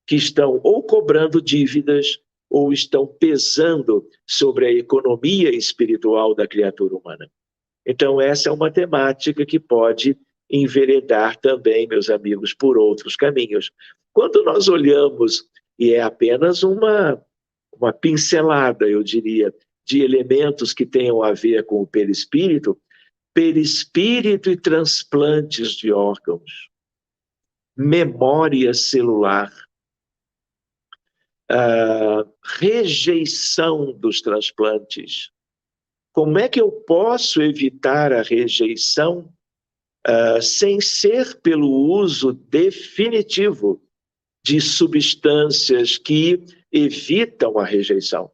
que estão ou cobrando dívidas ou estão pesando sobre a economia espiritual da criatura humana. Então, essa é uma temática que pode enveredar também, meus amigos, por outros caminhos. Quando nós olhamos, e é apenas uma pincelada, eu diria, de elementos que tenham a ver com o perispírito e transplantes de órgãos, memória celular, rejeição dos transplantes. Como é que eu posso evitar a rejeição sem ser pelo uso definitivo de substâncias que evitam a rejeição,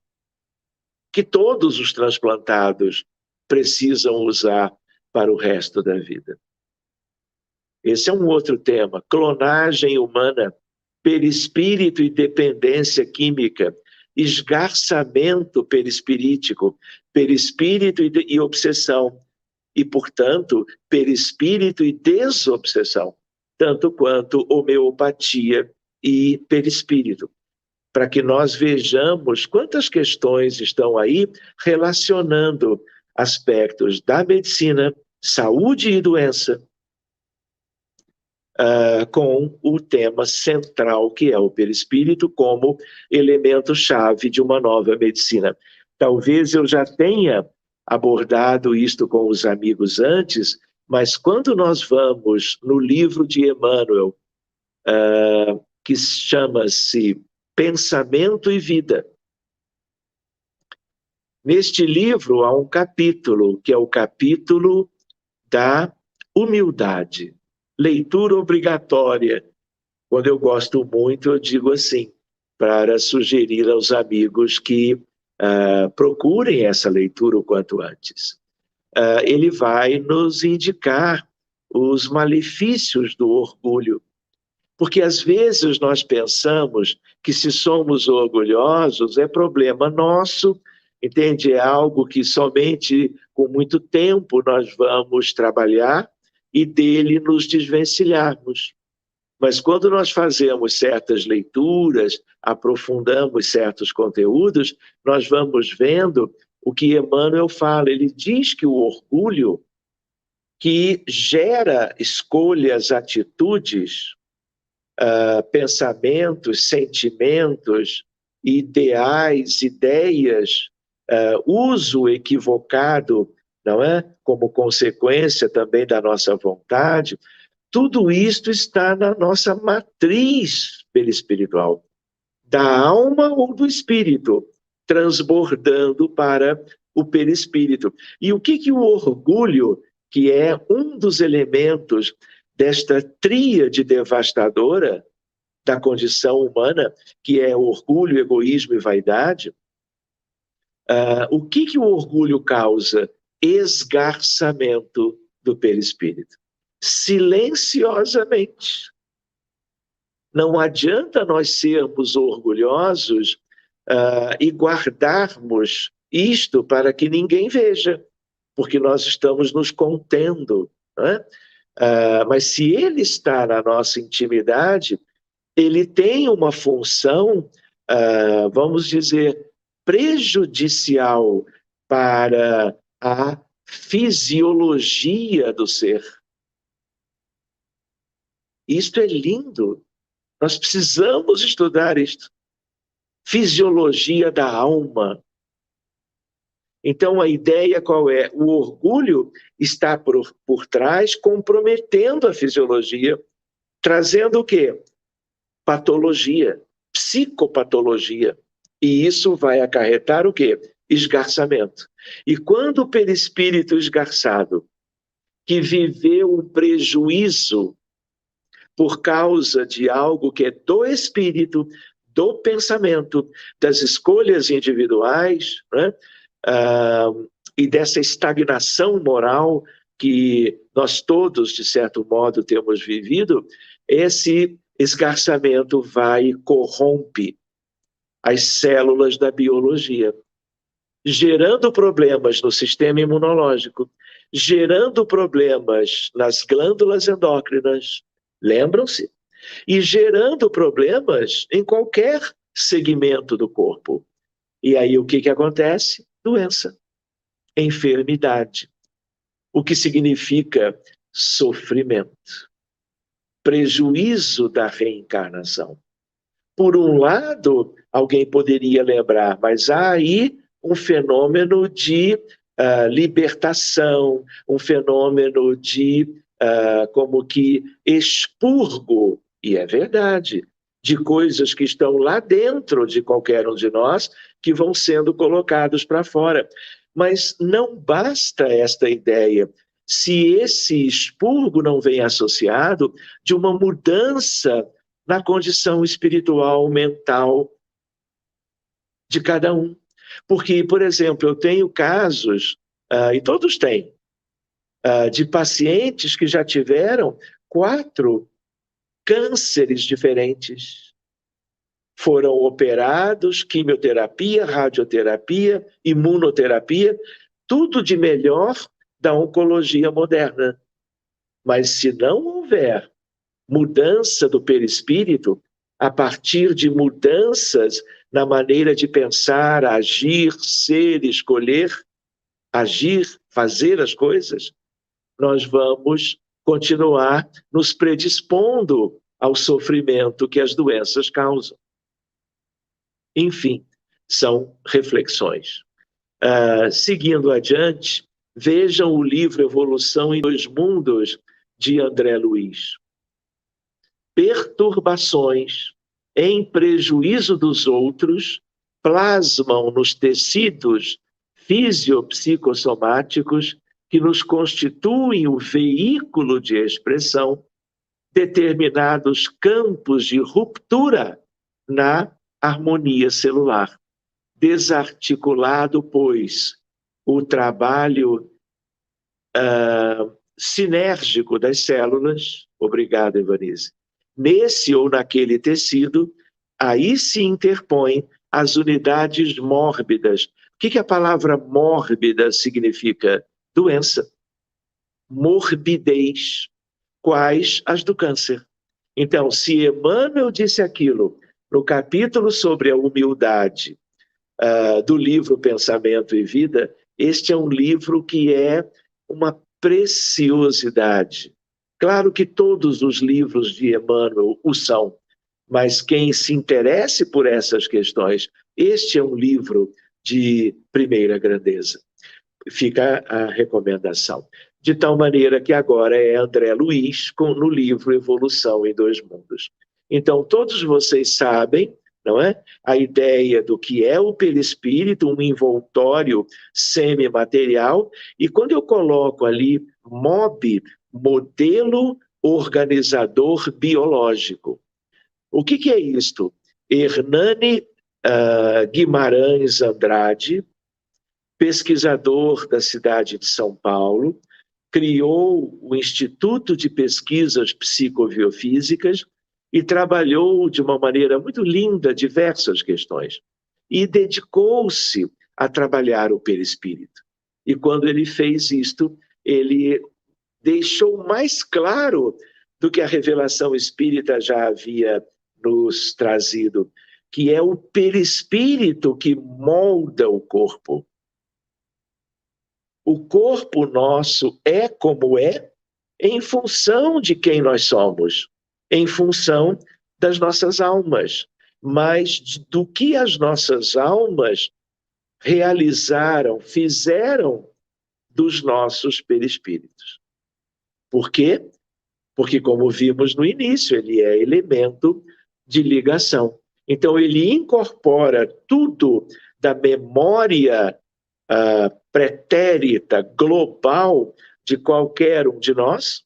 que todos os transplantados precisam usar para o resto da vida. Esse é um outro tema. Clonagem humana, perispírito e dependência química, esgarçamento perispirítico, perispírito e obsessão, e, portanto, perispírito e desobsessão, tanto quanto homeopatia e perispírito, para que nós vejamos quantas questões estão aí relacionando aspectos da medicina, saúde e doença, com o tema central, que é o perispírito, como elemento-chave de uma nova medicina. Talvez eu já tenha abordado isto com os amigos antes, mas quando nós vamos no livro de Emmanuel, que chama-se Pensamento e Vida, neste livro há um capítulo, que é o capítulo da humildade. Leitura obrigatória. Quando eu gosto muito, eu digo assim, para sugerir aos amigos que procurem essa leitura o quanto antes. Ele vai nos indicar os malefícios do orgulho. Porque às vezes nós pensamos que se somos orgulhosos é problema nosso, entende? É algo que somente com muito tempo nós vamos trabalhar e dele nos desvencilharmos. Mas quando nós fazemos certas leituras, aprofundamos certos conteúdos, nós vamos vendo o que Emmanuel fala. Ele diz que o orgulho que gera escolhas, atitudes, pensamentos, sentimentos, ideais, ideias, uso equivocado, não é? Como consequência também da nossa vontade, tudo isto está na nossa matriz perispiritual, da alma ou do espírito, transbordando para o perispírito. E o que o orgulho, que é um dos elementos desta tríade devastadora da condição humana, que é orgulho, egoísmo e vaidade, o que o orgulho causa? Esgarçamento do perispírito. Silenciosamente. Não adianta nós sermos orgulhosos e guardarmos isto para que ninguém veja, porque nós estamos nos contendo, não é? Mas se ele está na nossa intimidade, ele tem uma função, vamos dizer, prejudicial para a fisiologia do ser. Isto é lindo. Nós precisamos estudar isto. Fisiologia da alma. Então, a ideia qual é? O orgulho está por trás, comprometendo a fisiologia, trazendo o quê? Patologia, psicopatologia. E isso vai acarretar o quê? Esgarçamento. E quando o perispírito esgarçado, que viveu um prejuízo por causa de algo que é do espírito, do pensamento, das escolhas individuais, né? E dessa estagnação moral que nós todos, de certo modo, temos vivido, esse esgarçamento vai e corrompe as células da biologia, gerando problemas no sistema imunológico, gerando problemas nas glândulas endócrinas, lembram-se? E gerando problemas em qualquer segmento do corpo. E aí o que acontece? Doença, enfermidade, o que significa sofrimento, prejuízo da reencarnação. Por um lado, alguém poderia lembrar, mas há aí um fenômeno de libertação, um fenômeno de como que expurgo, e é verdade, de coisas que estão lá dentro de qualquer um de nós, que vão sendo colocados para fora. Mas não basta esta ideia. Se esse expurgo não vem associado de uma mudança na condição espiritual, mental de cada um. Porque, por exemplo, eu tenho casos, e todos têm, de pacientes que já tiveram 4 cânceres diferentes. Foram operados, quimioterapia, radioterapia, imunoterapia, tudo de melhor da oncologia moderna. Mas se não houver mudança do perispírito, a partir de mudanças na maneira de pensar, agir, ser, escolher, agir, fazer as coisas, nós vamos continuar nos predispondo ao sofrimento que as doenças causam. Enfim, são reflexões. Seguindo adiante, vejam o livro Evolução em Dois Mundos, de André Luiz. Perturbações em prejuízo dos outros plasmam nos tecidos fisiopsicossomáticos que nos constituem o veículo de expressão determinados campos de ruptura na harmonia celular. Desarticulado, pois, o trabalho sinérgico das células, obrigado, Evanise, nesse ou naquele tecido, aí se interpõem as unidades mórbidas. O que a palavra mórbida significa? Doença. Morbidez. Quais as do câncer. Então, se Emmanuel disse aquilo no capítulo sobre a humildade do livro Pensamento e Vida, este é um livro que é uma preciosidade. Claro que todos os livros de Emmanuel o são, mas quem se interesse por essas questões, este é um livro de primeira grandeza. Fica a recomendação. De tal maneira que agora é André Luiz no livro Evolução em Dois Mundos. Então, todos vocês sabem, não é? A ideia do que é o perispírito, um envoltório semimaterial, e quando eu coloco ali MOB, modelo organizador biológico. O que é isto? Hernani Guimarães Andrade, pesquisador da cidade de São Paulo, criou o Instituto de Pesquisas Psicobiofísicas e trabalhou de uma maneira muito linda diversas questões. E dedicou-se a trabalhar o perispírito. E quando ele fez isto, ele deixou mais claro do que a revelação espírita já havia nos trazido, que é o perispírito que molda o corpo. O corpo nosso é como é em função de quem nós somos, em função das nossas almas, mas do que as nossas almas realizaram, fizeram dos nossos perispíritos. Por quê? Porque, como vimos no início, ele é elemento de ligação. Então, ele incorpora tudo da memória pretérita, global, de qualquer um de nós,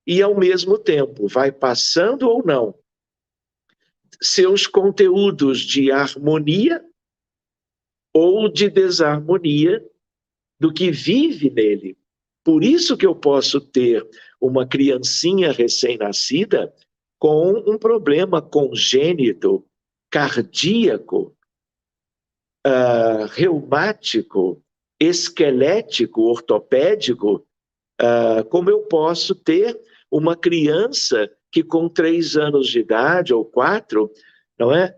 e, ao mesmo tempo, vai passando ou não seus conteúdos de harmonia ou de desarmonia do que vive nele. Por isso que eu posso ter uma criancinha recém-nascida com um problema congênito, cardíaco, reumático, esquelético, ortopédico, como eu posso ter uma criança que com 3 anos de idade ou 4, não é?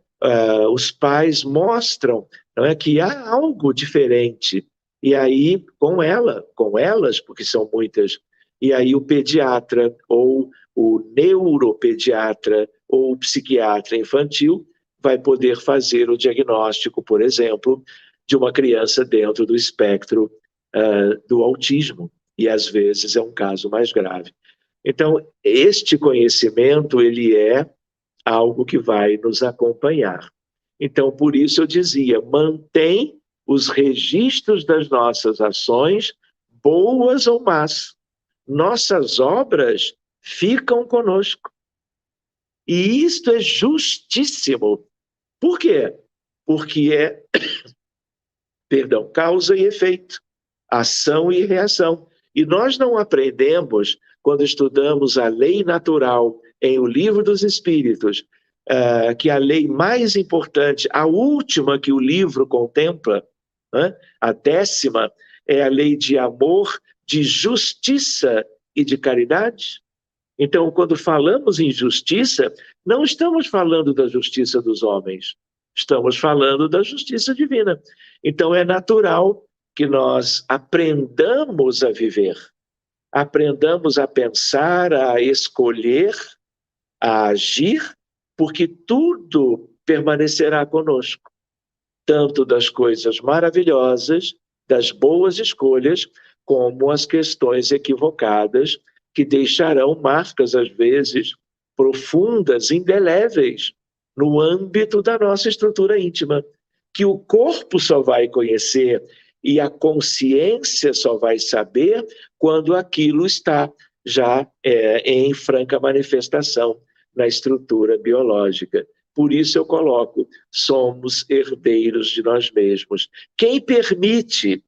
Os pais mostram, não é, que há algo diferente. E aí, com elas, porque são muitas, e aí o pediatra ou o neuropediatra ou o psiquiatra infantil vai poder fazer o diagnóstico, por exemplo, de uma criança dentro do espectro do autismo, e às vezes é um caso mais grave. Então, este conhecimento, ele é algo que vai nos acompanhar. Então, por isso eu dizia, mantém os registros das nossas ações, boas ou más. Nossas obras ficam conosco. E isto é justíssimo. Por quê? Porque é, perdão, causa e efeito, ação e reação. E nós não aprendemos, quando estudamos a lei natural em O Livro dos Espíritos, que a lei mais importante, a última que o livro contempla, né, a 10ª, é a lei de amor, de justiça e de caridade. Então, quando falamos em justiça, não estamos falando da justiça dos homens, estamos falando da justiça divina. Então, é natural que nós aprendamos a viver, aprendamos a pensar, a escolher, a agir, porque tudo permanecerá conosco, tanto das coisas maravilhosas, das boas escolhas, como as questões equivocadas, que deixarão marcas, às vezes, profundas, indeléveis, no âmbito da nossa estrutura íntima, que o corpo só vai conhecer e a consciência só vai saber quando aquilo está já em franca manifestação na estrutura biológica. Por isso eu coloco, somos herdeiros de nós mesmos. Quem permite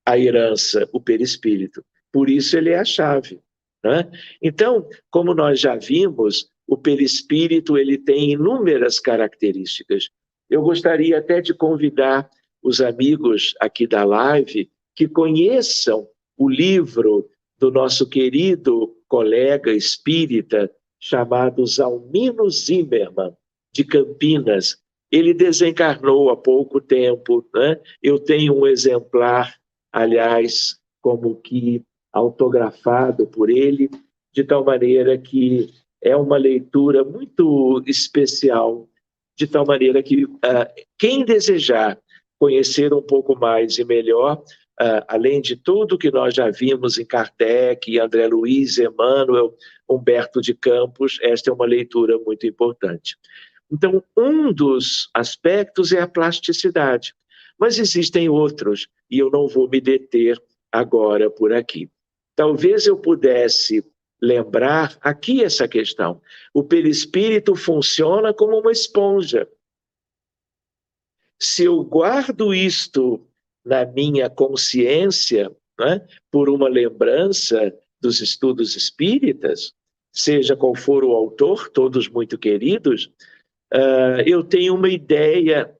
a herança? O perispírito. Por isso ele é a chave, né? Então, como nós já vimos, o perispírito ele tem inúmeras características. Eu gostaria até de convidar os amigos aqui da live que conheçam o livro do nosso querido colega espírita chamado Zalmino Zimmermann, de Campinas. Ele desencarnou há pouco tempo, né? Eu tenho um exemplar, aliás, como que autografado por ele, de tal maneira que é uma leitura muito especial, de tal maneira que quem desejar conhecer um pouco mais e melhor, além de tudo que nós já vimos em Kardec, André Luiz, Emmanuel, Humberto de Campos, esta é uma leitura muito importante. Então, um dos aspectos é a plasticidade, mas existem outros, e eu não vou me deter agora por aqui. Talvez eu pudesse lembrar aqui essa questão. O perispírito funciona como uma esponja. Se eu guardo isto na minha consciência, né, por uma lembrança dos estudos espíritas, seja qual for o autor, todos muito queridos, eu tenho uma ideia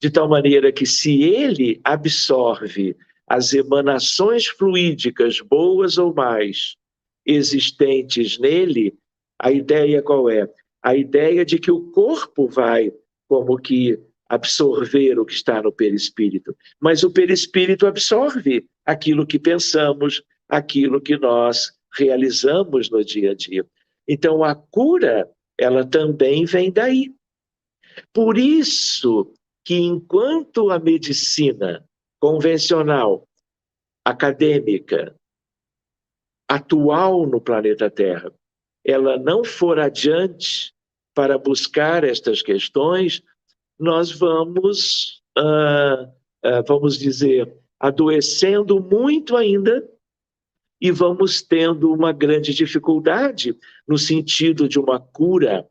de tal maneira que se ele absorve as emanações fluídicas, boas ou mais, existentes nele, a ideia qual é? A ideia de que o corpo vai como que absorver o que está no perispírito, mas o perispírito absorve aquilo que pensamos, aquilo que nós realizamos no dia a dia. Então a cura, ela também vem daí. Por isso que enquanto a medicina convencional, acadêmica, atual no planeta Terra, ela não for adiante para buscar estas questões, nós vamos, vamos dizer, adoecendo muito ainda e vamos tendo uma grande dificuldade no sentido de uma cura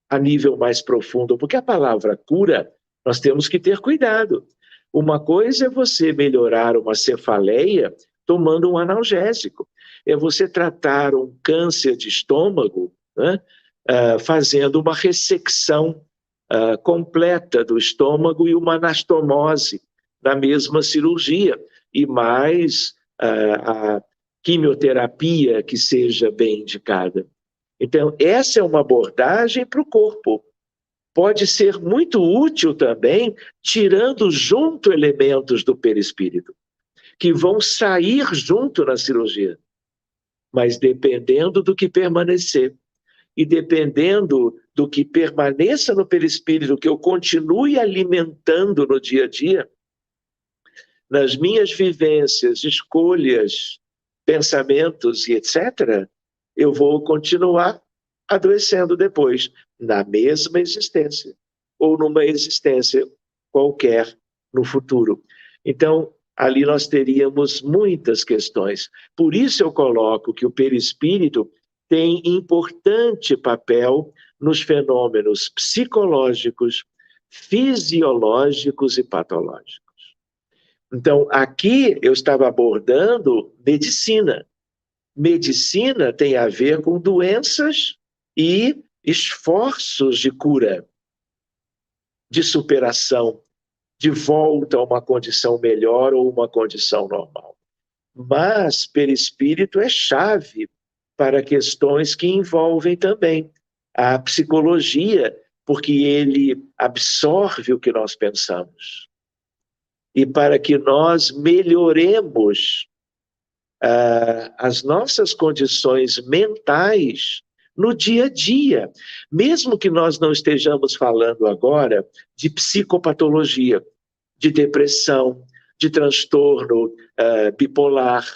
a nível mais profundo, porque a palavra cura, nós temos que ter cuidado. Uma coisa é você melhorar uma cefaleia tomando um analgésico, é você tratar um câncer de estômago, né, fazendo uma ressecção completa do estômago e uma anastomose na mesma cirurgia, e mais a quimioterapia que seja bem indicada. Então, essa é uma abordagem para o corpo. Pode ser muito útil também, tirando junto elementos do perispírito, que vão sair junto na cirurgia, mas dependendo do que permanecer. E dependendo do que permaneça no perispírito, que eu continue alimentando no dia a dia, nas minhas vivências, escolhas, pensamentos e etc., eu vou continuar adoecendo depois, na mesma existência, ou numa existência qualquer no futuro. Então, ali nós teríamos muitas questões. Por isso eu coloco que o perispírito tem importante papel nos fenômenos psicológicos, fisiológicos e patológicos. Então, aqui eu estava abordando medicina. Medicina tem a ver com doenças e esforços de cura, de superação, de volta a uma condição melhor ou uma condição normal. Mas perispírito é chave para questões que envolvem também a psicologia, porque ele absorve o que nós pensamos. E para que nós melhoremos as nossas condições mentais no dia a dia, mesmo que nós não estejamos falando agora de psicopatologia, de depressão, de transtorno bipolar,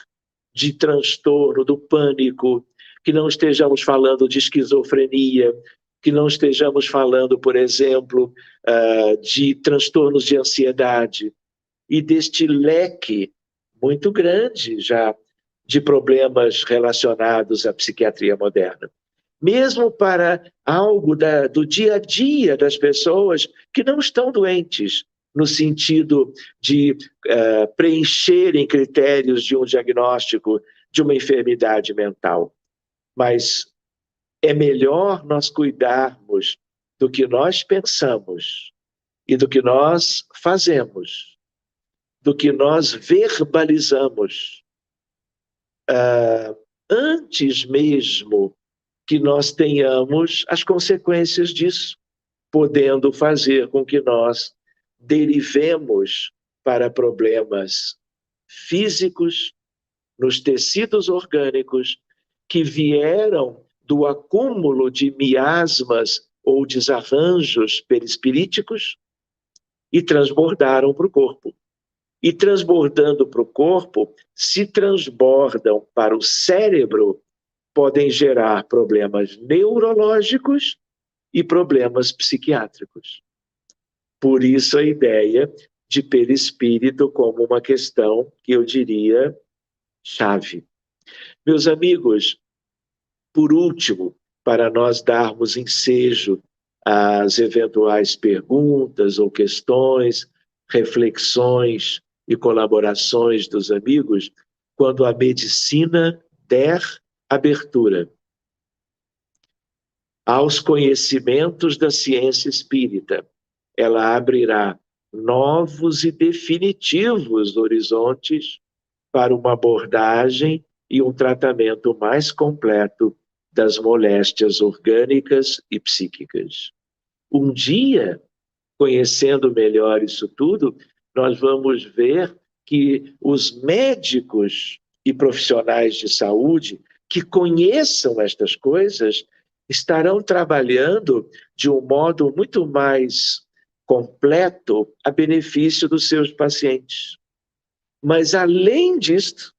de transtorno do pânico, que não estejamos falando de esquizofrenia, que não estejamos falando, por exemplo, de transtornos de ansiedade, e deste leque muito grande já de problemas relacionados à psiquiatria moderna. Mesmo para algo do dia a dia das pessoas que não estão doentes, no sentido de preencherem critérios de um diagnóstico de uma enfermidade mental. Mas é melhor nós cuidarmos do que nós pensamos e do que nós fazemos, do que nós verbalizamos, antes mesmo que nós tenhamos as consequências disso, podendo fazer com que nós derivemos para problemas físicos, nos tecidos orgânicos, que vieram do acúmulo de miasmas ou desarranjos perispiríticos e transbordaram para o corpo. E transbordando para o corpo, se transbordam para o cérebro, podem gerar problemas neurológicos e problemas psiquiátricos. Por isso a ideia de perispírito como uma questão que eu diria chave. Meus amigos, por último, para nós darmos ensejo às eventuais perguntas ou questões, reflexões e colaborações dos amigos, quando a medicina der abertura aos conhecimentos da ciência espírita, ela abrirá novos e definitivos horizontes para uma abordagem e um tratamento mais completo das moléstias orgânicas e psíquicas. Um dia, conhecendo melhor isso tudo, nós vamos ver que os médicos e profissionais de saúde que conheçam estas coisas estarão trabalhando de um modo muito mais completo a benefício dos seus pacientes. Mas, além disto,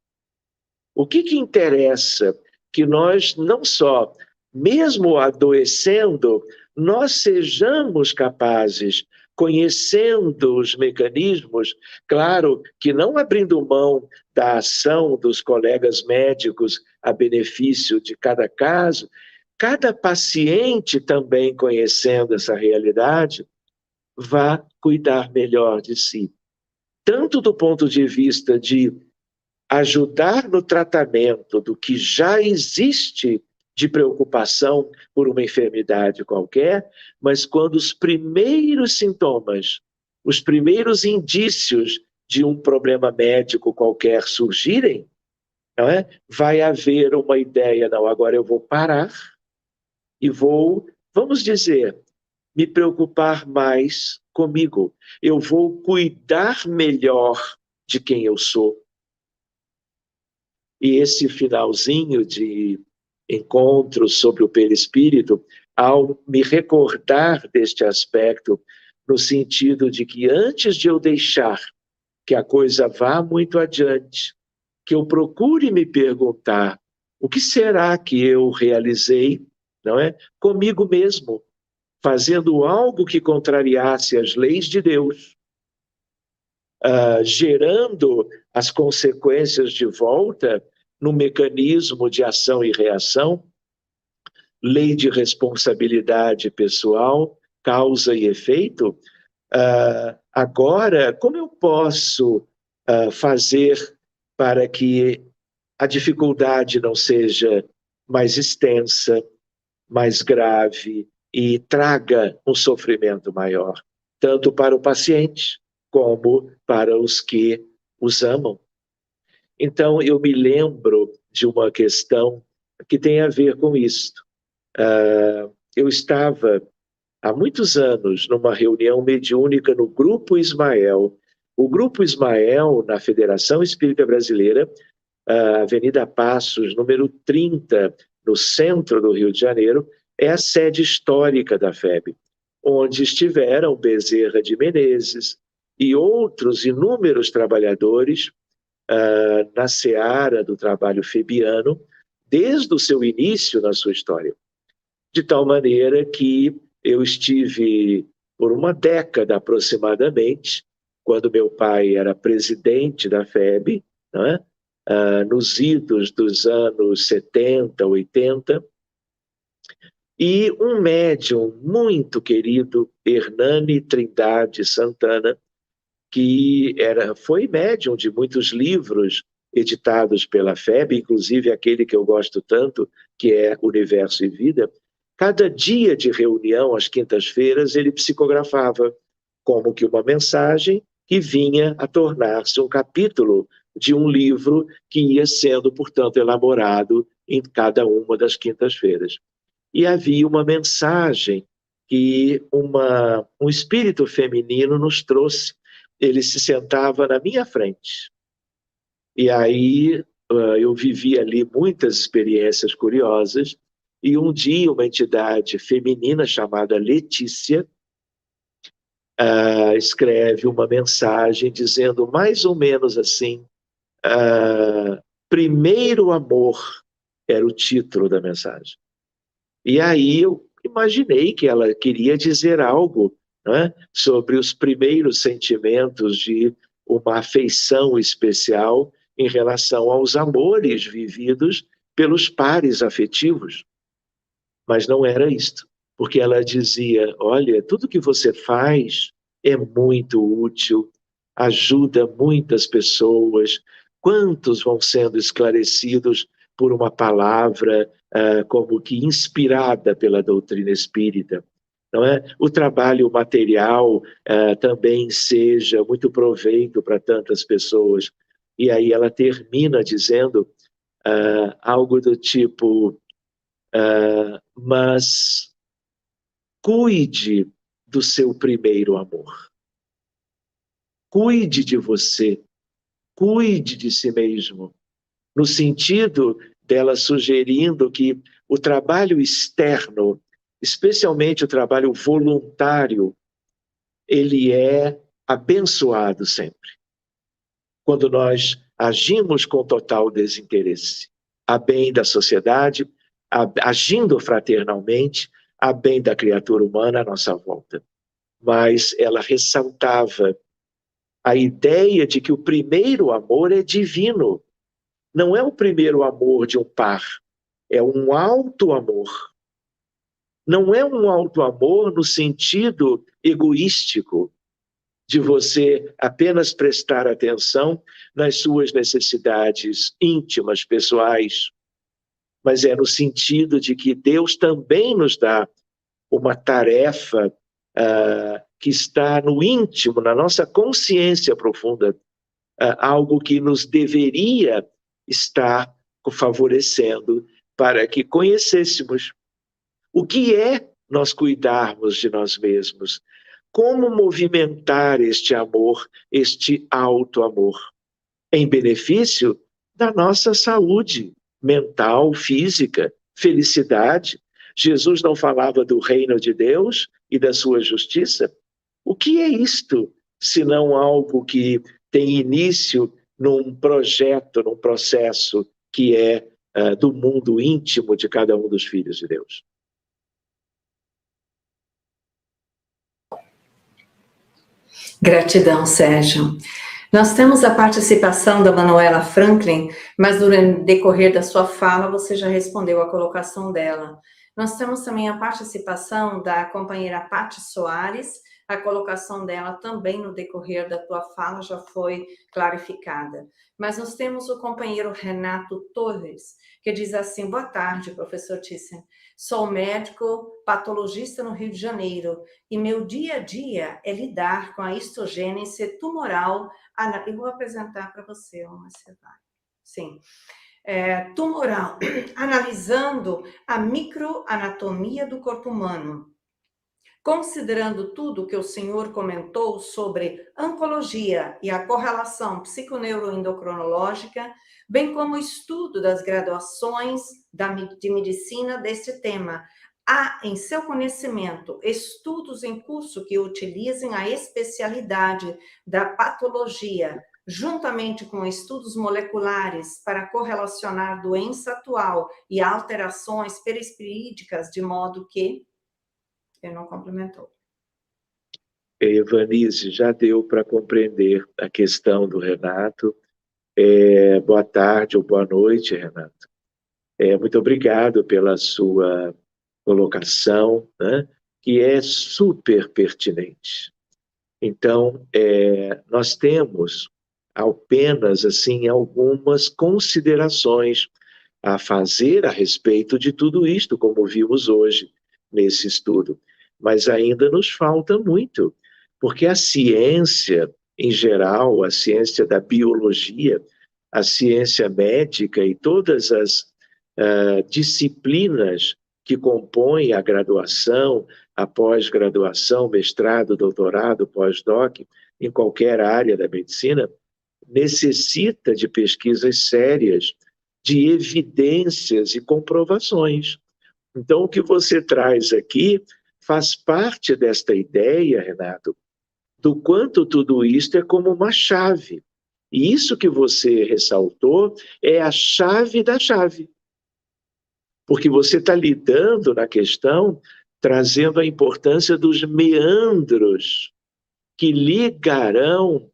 o que interessa? Que nós não só, mesmo adoecendo, nós sejamos capazes, conhecendo os mecanismos, claro que não abrindo mão da ação dos colegas médicos a benefício de cada caso, cada paciente também conhecendo essa realidade, vá cuidar melhor de si. Tanto do ponto de vista de ajudar no tratamento do que já existe de preocupação por uma enfermidade qualquer, mas quando os primeiros sintomas, os primeiros indícios de um problema médico qualquer surgirem, não é? Vai haver uma ideia, não, agora eu vou parar e vou, vamos dizer, me preocupar mais comigo. Eu vou cuidar melhor de quem eu sou. E esse finalzinho de encontro sobre o perispírito, ao me recordar deste aspecto, no sentido de que antes de eu deixar que a coisa vá muito adiante, que eu procure me perguntar o que será que eu realizei, não é? Comigo mesmo, fazendo algo que contrariasse as leis de Deus, gerando as consequências de volta no mecanismo de ação e reação, lei de responsabilidade pessoal, causa e efeito, agora, como eu posso fazer para que a dificuldade não seja mais extensa, mais grave e traga um sofrimento maior, tanto para o paciente como para os que os amam? Então, eu me lembro de uma questão que tem a ver com isto. Eu estava, há muitos anos, numa reunião mediúnica no Grupo Ismael. O Grupo Ismael, na Federação Espírita Brasileira, Avenida Passos, número 30, no centro do Rio de Janeiro, é a sede histórica da FEB, onde estiveram Bezerra de Menezes e outros inúmeros trabalhadores na seara do trabalho febiano, desde o seu início na sua história. De tal maneira que eu estive por uma década aproximadamente, quando meu pai era presidente da FEB, né? Nos idos dos anos 70, 80, e um médium muito querido, Hernani Trindade Santana, que foi médium de muitos livros editados pela FEB, inclusive aquele que eu gosto tanto, que é Universo e Vida. Cada dia de reunião, às quintas-feiras, ele psicografava como que uma mensagem que vinha a tornar-se um capítulo de um livro que ia sendo, portanto, elaborado em cada uma das quintas-feiras. E havia uma mensagem que um espírito feminino nos trouxe. Ele se sentava na minha frente. E aí eu vivi ali muitas experiências curiosas, e um dia uma entidade feminina chamada Letícia escreve uma mensagem dizendo mais ou menos assim, Primeiro Amor era o título da mensagem. E aí eu imaginei que ela queria dizer algo, né, sobre os primeiros sentimentos de uma afeição especial em relação aos amores vividos pelos pares afetivos. Mas não era isto, porque ela dizia, olha, tudo que você faz é muito útil, ajuda muitas pessoas, quantos vão sendo esclarecidos por uma palavra como que inspirada pela doutrina espírita. Não é? O trabalho material também seja muito proveito para tantas pessoas. E aí ela termina dizendo algo do tipo, mas cuide do seu primeiro amor. Cuide de você. Cuide de si mesmo. No sentido dela sugerindo que o trabalho externo, especialmente o trabalho voluntário, ele é abençoado sempre. Quando nós agimos com total desinteresse, a bem da sociedade, agindo fraternalmente, a bem da criatura humana à nossa volta. Mas ela ressaltava a ideia de que o primeiro amor é divino. Não é o primeiro amor de um par, é um alto amor. Não é um alto amor no sentido egoístico, de você apenas prestar atenção nas suas necessidades íntimas, pessoais, mas é no sentido de que Deus também nos dá uma tarefa que está no íntimo, na nossa consciência profunda, algo que nos deveria estar favorecendo para que conhecêssemos o que é nós cuidarmos de nós mesmos, como movimentar este amor, este alto amor, em benefício da nossa saúde mental, física, felicidade. Jesus não falava do reino de Deus e da sua justiça? O que é isto, senão algo que tem início num projeto, num processo que é do mundo íntimo de cada um dos filhos de Deus? Gratidão, Sérgio. Nós temos a participação da Manuela Franklin, mas durante o decorrer da sua fala você já respondeu a colocação dela. Nós temos também a participação da companheira Paty Soares, a colocação dela também no decorrer da tua fala já foi clarificada. Mas nós temos o companheiro Renato Torres, que diz assim: boa tarde, professor Thyssen. Sou médico patologista no Rio de Janeiro e meu dia a dia é lidar com a histogênese tumoral. Eu vou apresentar para você, você vai. Sim. Tumoral, analisando a microanatomia do corpo humano. Considerando tudo que o senhor comentou sobre oncologia e a correlação psiconeuroendocrinológica, bem como o estudo das graduações de medicina deste tema, há em seu conhecimento estudos em curso que utilizem a especialidade da patologia, juntamente com estudos moleculares para correlacionar doença atual e alterações perispirídicas, de modo que... Ele não complementou. Vanise, já deu para compreender a questão do Renato. Boa tarde ou boa noite, Renato. Muito obrigado pela sua colocação, né, que é super pertinente. Então, nós temos apenas assim algumas considerações a fazer a respeito de tudo isto, como vimos hoje nesse estudo. Mas ainda nos falta muito, porque a ciência, em geral, a ciência da biologia, a ciência médica e todas as disciplinas que compõem a graduação, a pós-graduação, mestrado, doutorado, pós-doc, em qualquer área da medicina, necessita de pesquisas sérias, de evidências e comprovações. Então, o que você traz aqui faz parte desta ideia, Renato, do quanto tudo isto é como uma chave. E isso que você ressaltou é a chave da chave. Porque você está lidando na questão, trazendo a importância dos meandros que ligarão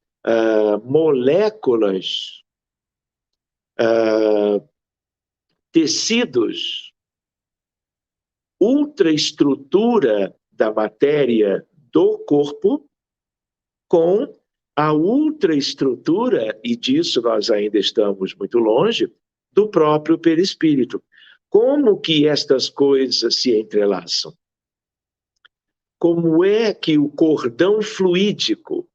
moléculas, tecidos, ultraestrutura da matéria do corpo com a ultraestrutura, e disso nós ainda estamos muito longe, do próprio perispírito. Como que estas coisas se entrelaçam? Como é que o cordão fluídico,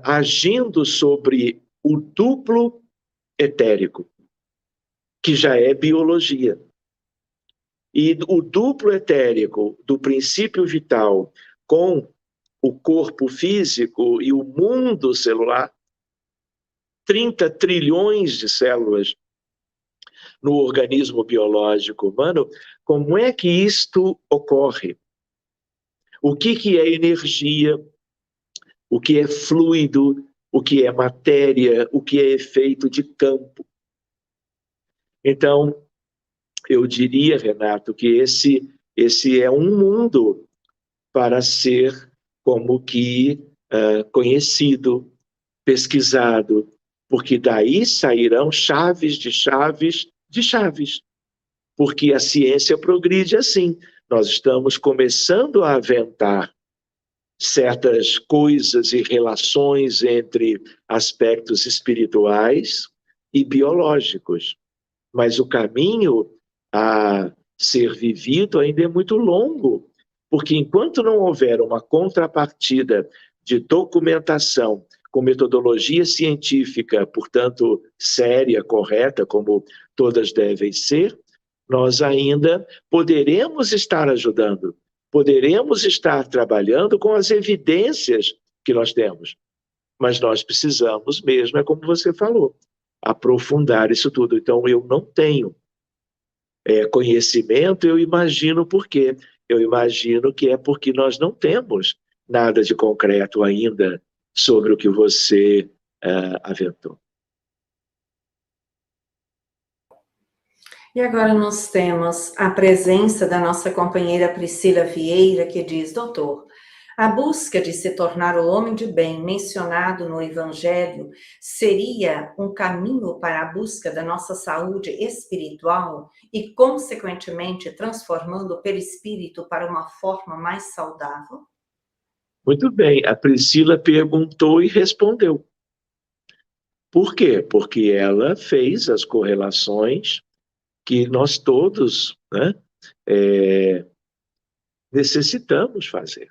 agindo sobre o duplo etérico, que já é biologia, e o duplo etérico do princípio vital com o corpo físico e o mundo celular, 30 trilhões de células no organismo biológico humano, como é que isto ocorre? O que é energia? O que é fluido? O que é matéria? O que é efeito de campo? Então, eu diria, Renato, que esse é um mundo para ser como que conhecido, pesquisado, porque daí sairão chaves de chaves de chaves, porque a ciência progride assim. Nós estamos começando a aventar certas coisas e relações entre aspectos espirituais e biológicos, mas o caminho a ser vivido ainda é muito longo, porque enquanto não houver uma contrapartida de documentação com metodologia científica, portanto, séria, correta, como todas devem ser, nós ainda poderemos estar ajudando, poderemos estar trabalhando com as evidências que nós temos, mas nós precisamos mesmo, é como você falou, aprofundar isso tudo. Então, eu não tenho conhecimento, eu imagino por quê. Eu imagino que é porque nós não temos nada de concreto ainda sobre o que você aventou. E agora nós temos a presença da nossa companheira Priscila Vieira, que diz: doutor, A busca de se tornar o homem de bem mencionado no Evangelho seria um caminho para a busca da nossa saúde espiritual e, consequentemente, transformando o perispírito para uma forma mais saudável? Muito bem, a Priscila perguntou e respondeu. Por quê? Porque ela fez as correlações que nós todos, né, necessitamos fazer.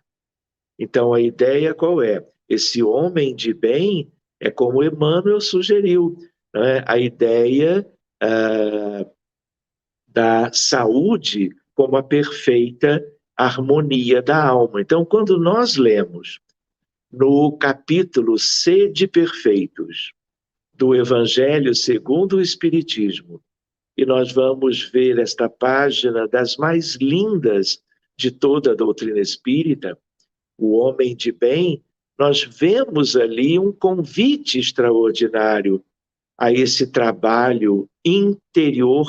Então, a ideia qual é? Esse homem de bem é como Emmanuel sugeriu, né? A ideia da saúde como a perfeita harmonia da alma. Então, quando nós lemos no capítulo Sede Perfeitos do Evangelho segundo o Espiritismo, e nós vamos ver esta página das mais lindas de toda a doutrina espírita, o homem de bem, nós vemos ali um convite extraordinário a esse trabalho interior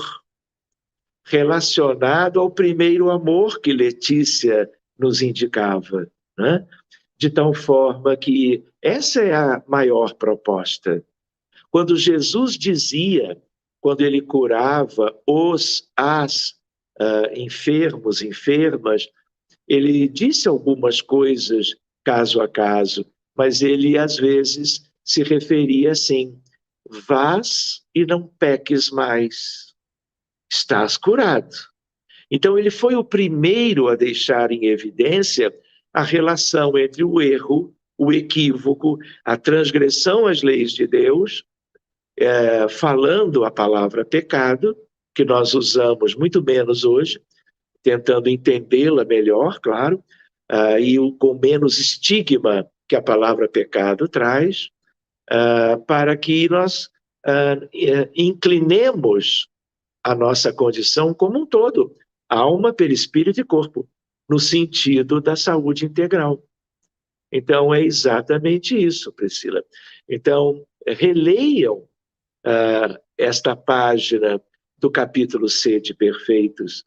relacionado ao primeiro amor que Letícia nos indicava, né? De tal forma que essa é a maior proposta. Quando Jesus dizia, quando ele curava as enfermos, enfermas, ele disse algumas coisas caso a caso, mas ele às vezes se referia assim: vás e não peques mais, estás curado. Então ele foi o primeiro a deixar em evidência a relação entre o erro, o equívoco, a transgressão às leis de Deus, falando a palavra pecado, que nós usamos muito menos hoje, tentando entendê-la melhor, claro, e com menos estigma que a palavra pecado traz, para que nós inclinemos a nossa condição como um todo, alma, perispírito e corpo, no sentido da saúde integral. Então, é exatamente isso, Priscila. Então, releiam esta página do capítulo C de Perfeitos,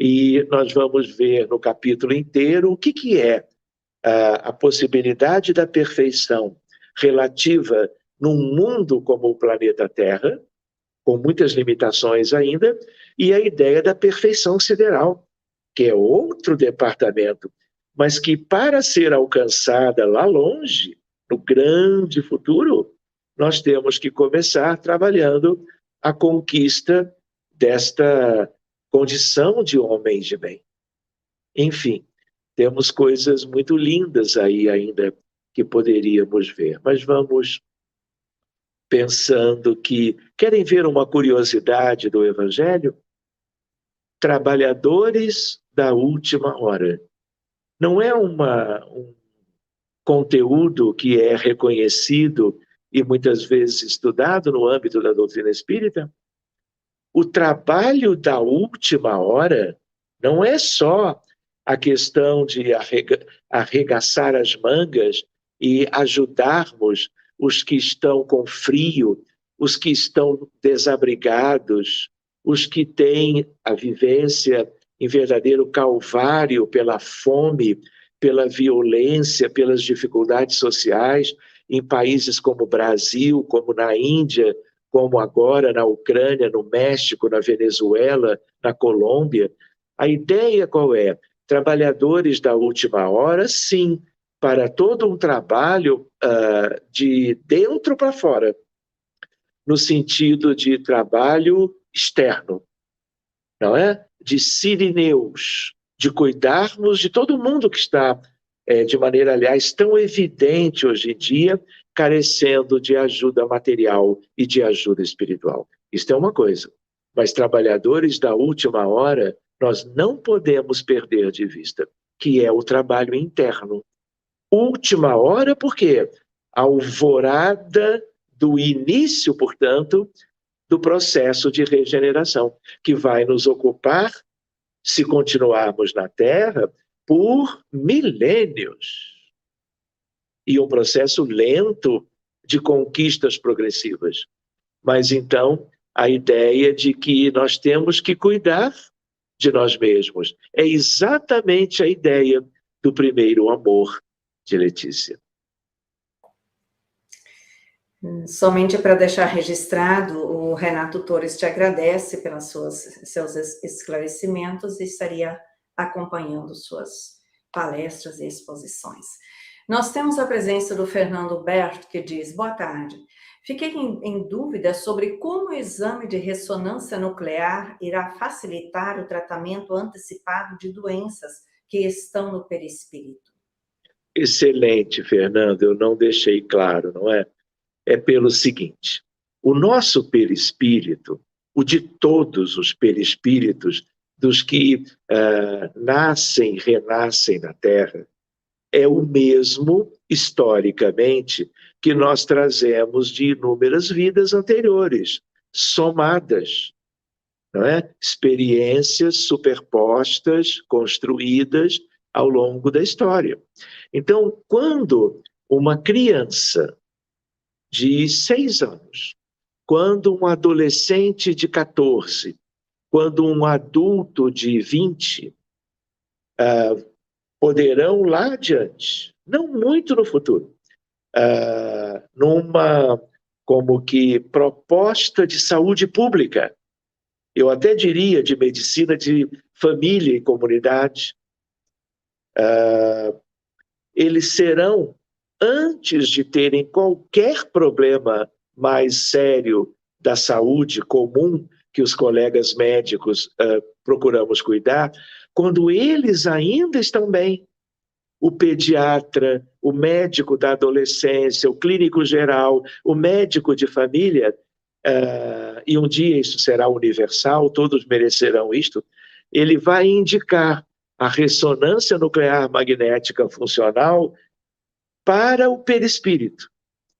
e nós vamos ver no capítulo inteiro o que é a possibilidade da perfeição relativa num mundo como o planeta Terra, com muitas limitações ainda, e a ideia da perfeição sideral, que é outro departamento, mas que para ser alcançada lá longe, no grande futuro, nós temos que começar trabalhando a conquista desta condição de homens de bem. Enfim, temos coisas muito lindas aí ainda que poderíamos ver, mas vamos pensando que querem ver uma curiosidade do Evangelho? Trabalhadores da última hora. Não é um conteúdo que é reconhecido e muitas vezes estudado no âmbito da doutrina espírita? O trabalho da última hora não é só a questão de arregaçar as mangas e ajudarmos os que estão com frio, os que estão desabrigados, os que têm a vivência em verdadeiro calvário pela fome, pela violência, pelas dificuldades sociais, em países como o Brasil, como na Índia, como agora na Ucrânia, no México, na Venezuela, na Colômbia. A ideia qual é? Trabalhadores da última hora, sim, para todo um trabalho de dentro para fora, no sentido de trabalho externo, não é? De sirineus, de cuidarmos de todo mundo que está, de maneira, aliás, tão evidente hoje em dia, carecendo de ajuda material e de ajuda espiritual. Isso é uma coisa. Mas trabalhadores da última hora, nós não podemos perder de vista, que é o trabalho interno. Última hora, por quê? A alvorada do início, portanto, do processo de regeneração, que vai nos ocupar, se continuarmos na Terra, por milênios. E um processo lento de conquistas progressivas. Mas então, a ideia de que nós temos que cuidar de nós mesmos é exatamente a ideia do primeiro amor de Letícia. Somente para deixar registrado, o Renato Torres te agradece pelos seus esclarecimentos e estaria acompanhando suas palestras e exposições. Nós temos a presença do Fernando Berto, que diz: boa tarde. Fiquei em dúvida sobre como o exame de ressonância nuclear irá facilitar o tratamento antecipado de doenças que estão no perispírito. Excelente, Fernando, eu não deixei claro, não é? É pelo seguinte, o nosso perispírito, o de todos os perispíritos, dos que nascem, renascem na Terra, é o mesmo, historicamente, que nós trazemos de inúmeras vidas anteriores, somadas, não é? Experiências superpostas, construídas ao longo da história. Então, quando uma criança de 6 anos, quando um adolescente de 14, quando um adulto de 20, poderão lá adiante, não muito no futuro, numa como que proposta de saúde pública, eu até diria de medicina de família e comunidade, eles serão, antes de terem qualquer problema mais sério da saúde comum que os colegas médicos procuramos cuidar, quando eles ainda estão bem, o pediatra, o médico da adolescência, o clínico geral, o médico de família, e um dia isso será universal, todos merecerão isto, ele vai indicar a ressonância nuclear magnética funcional para o perispírito.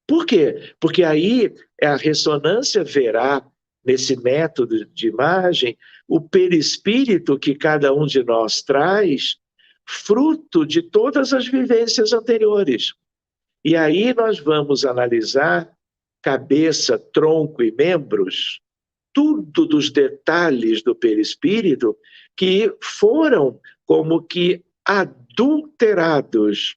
Por quê? Porque aí a ressonância verá, nesse método de imagem, o perispírito que cada um de nós traz, fruto de todas as vivências anteriores. E aí nós vamos analisar cabeça, tronco e membros, tudo dos detalhes do perispírito que foram como que adulterados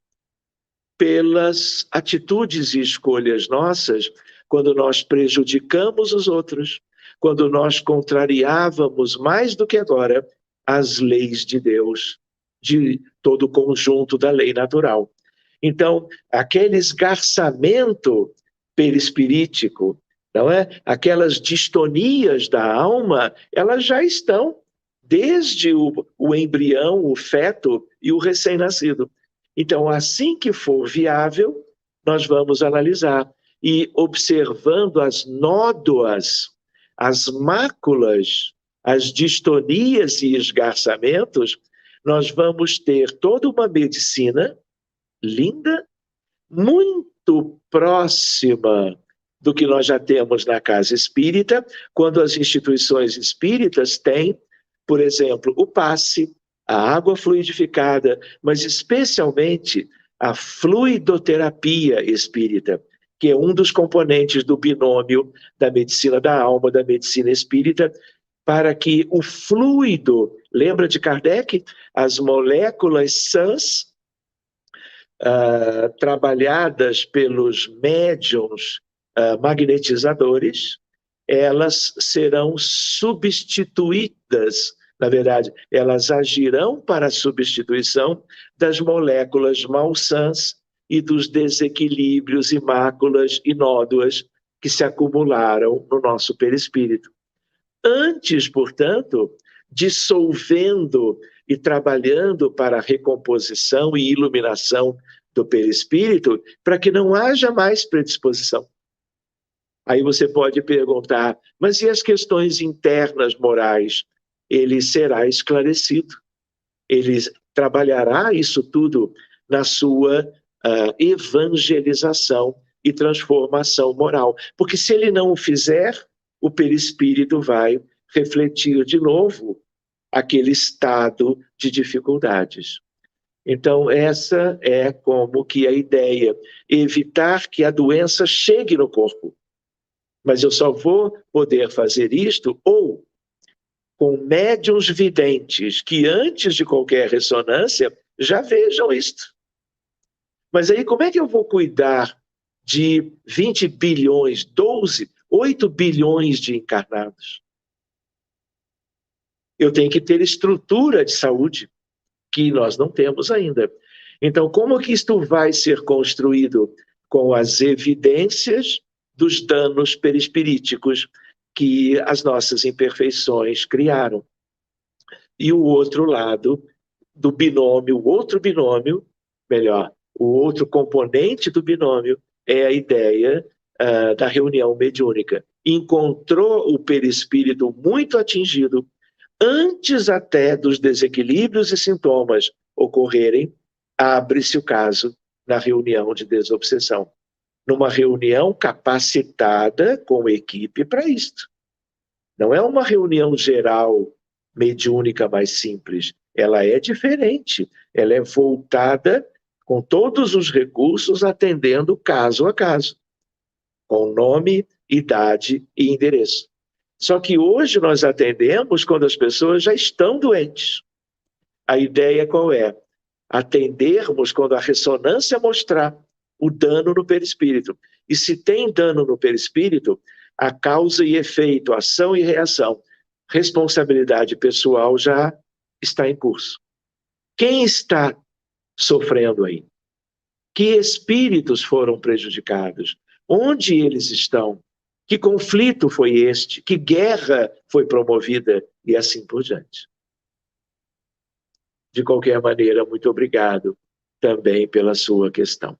pelas atitudes e escolhas nossas, quando nós prejudicamos os outros, quando nós contrariávamos mais do que agora as leis de Deus, de todo o conjunto da lei natural. Então, aquele esgarçamento perispirítico, não é? Aquelas distonias da alma, elas já estão desde o embrião, o feto e o recém-nascido. Então, assim que for viável, nós vamos analisar. E observando as nódoas, as máculas, as distonias e esgarçamentos, nós vamos ter toda uma medicina linda, muito próxima do que nós já temos na casa espírita, quando as instituições espíritas têm, por exemplo, o passe, a água fluidificada, mas especialmente a fluidoterapia espírita, que é um dos componentes do binômio da medicina da alma, da medicina espírita, para que o fluido, lembra de Kardec? As moléculas sãs, trabalhadas pelos médiums magnetizadores, elas serão substituídas, na verdade, elas agirão para a substituição das moléculas malsãs e dos desequilíbrios e máculas e nódoas que se acumularam no nosso perispírito. Antes, portanto, dissolvendo e trabalhando para a recomposição e iluminação do perispírito, para que não haja mais predisposição. Aí você pode perguntar, mas e as questões internas morais? Ele será esclarecido. Ele trabalhará isso tudo na sua evangelização e transformação moral. Porque se ele não o fizer, o perispírito vai refletir de novo aquele estado de dificuldades. Então, essa é como que a ideia, evitar que a doença chegue no corpo. Mas eu só vou poder fazer isto ou com médiuns videntes que antes de qualquer ressonância já vejam isto. Mas aí como é que eu vou cuidar de 20 bilhões, 12, 8 bilhões de encarnados? Eu tenho que ter estrutura de saúde, que nós não temos ainda. Então, como que isto vai ser construído? Com as evidências dos danos perispiríticos que as nossas imperfeições criaram. E o outro lado do binômio, o outro binômio, melhor, o outro componente do binômio é a ideia da reunião mediúnica. Encontrou o perispírito muito atingido, antes até dos desequilíbrios e sintomas ocorrerem, abre-se o caso na reunião de desobsessão. Numa reunião capacitada com equipe para isto. Não é uma reunião geral mediúnica mais simples. Ela é diferente. Ela é voltada com todos os recursos, atendendo caso a caso, com nome, idade e endereço. Só que hoje nós atendemos quando as pessoas já estão doentes. A ideia qual é? Atendermos quando a ressonância mostrar o dano no perispírito. E se tem dano no perispírito, a causa e efeito, ação e reação, responsabilidade pessoal já está em curso. Quem está sofrendo aí? Que espíritos foram prejudicados? Onde eles estão? Que conflito foi este? Que guerra foi promovida? E assim por diante. De qualquer maneira, muito obrigado também pela sua questão.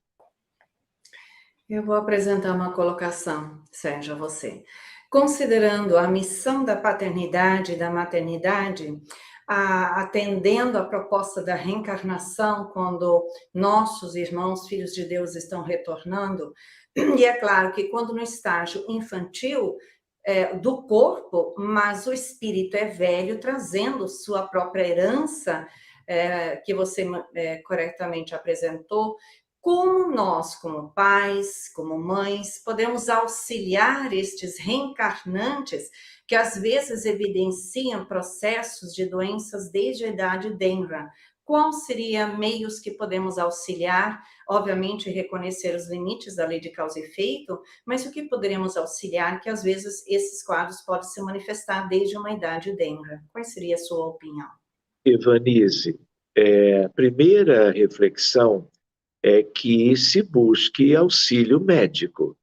Eu vou apresentar uma colocação, Sérgio, a você. Considerando a missão da paternidade e da maternidade, atendendo a proposta da reencarnação, quando nossos irmãos, filhos de Deus, estão retornando, e é claro que quando no estágio infantil, do corpo, mas o espírito é velho, trazendo sua própria herança, que você corretamente apresentou. Como nós, como pais, como mães, podemos auxiliar estes reencarnantes que às vezes evidenciam processos de doenças desde a idade tenra? Quais seriam meios que podemos auxiliar? Obviamente, reconhecer os limites da lei de causa e efeito, mas o que poderíamos auxiliar que às vezes esses quadros podem se manifestar desde uma idade tenra? Qual seria a sua opinião? Evanise, a primeira reflexão é que se busque auxílio médico,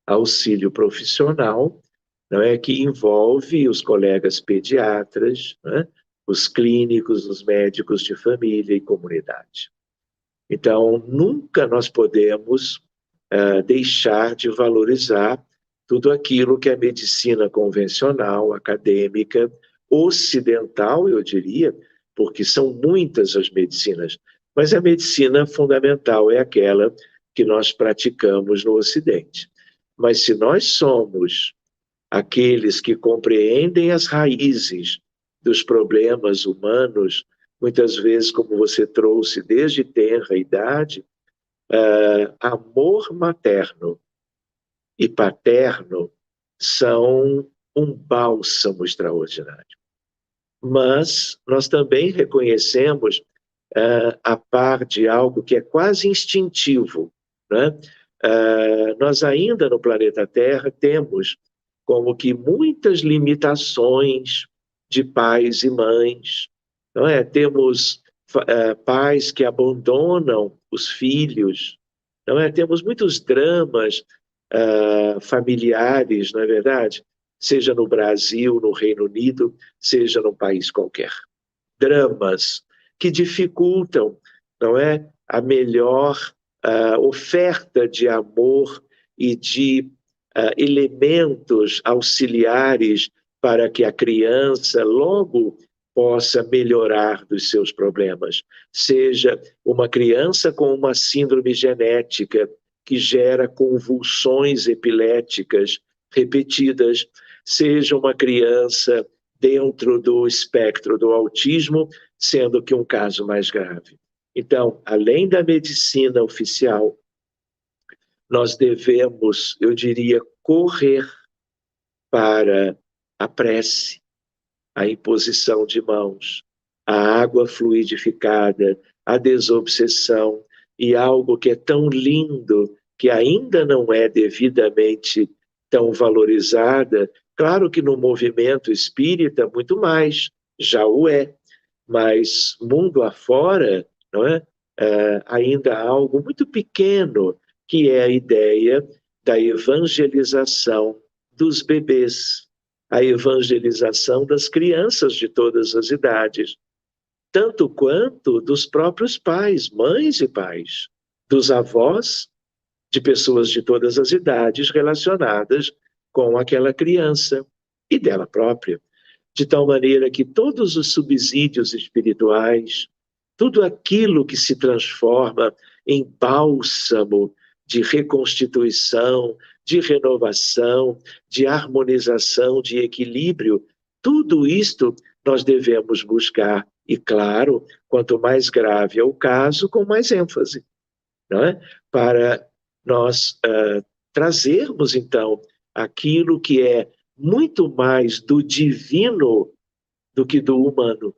auxílio profissional, não é, que envolve os colegas pediatras, né, os clínicos, os médicos de família e comunidade. Então, nunca nós podemos deixar de valorizar tudo aquilo que a medicina convencional, acadêmica, ocidental, eu diria, porque são muitas as medicinas, mas a medicina fundamental é aquela que nós praticamos no Ocidente. Mas se nós somos aqueles que compreendem as raízes dos problemas humanos, muitas vezes, como você trouxe, desde tenra idade, amor materno e paterno são um bálsamo extraordinário. Mas nós também reconhecemos, a par de algo que é quase instintivo, né? Nós ainda no planeta Terra temos como que muitas limitações de pais e mães, não é? Temos pais que abandonam os filhos, não é? Temos muitos dramas familiares, não é verdade? Seja no Brasil, no Reino Unido, seja num país qualquer. Dramas que dificultam, não é, a melhor oferta de amor e de elementos auxiliares para que a criança logo possa melhorar dos seus problemas. Seja uma criança com uma síndrome genética que gera convulsões epiléticas repetidas, seja uma criança dentro do espectro do autismo, sendo que um caso mais grave. Então, além da medicina oficial, nós devemos, eu diria, correr para a prece, a imposição de mãos, a água fluidificada, a desobsessão, e algo que é tão lindo, que ainda não é devidamente tão valorizada. Claro que no movimento espírita, muito mais, já o é, mas mundo afora, não é? Ainda há algo muito pequeno, que é a ideia da evangelização dos bebês, a evangelização das crianças de todas as idades, tanto quanto dos próprios pais, mães e pais, dos avós, de pessoas de todas as idades relacionadas com aquela criança e dela própria, de tal maneira que todos os subsídios espirituais, tudo aquilo que se transforma em bálsamo de reconstituição, de renovação, de harmonização, de equilíbrio, tudo isto nós devemos buscar. E, claro, quanto mais grave é o caso, com mais ênfase, não é? Para nós trazermos, então, aquilo que é muito mais do divino do que do humano.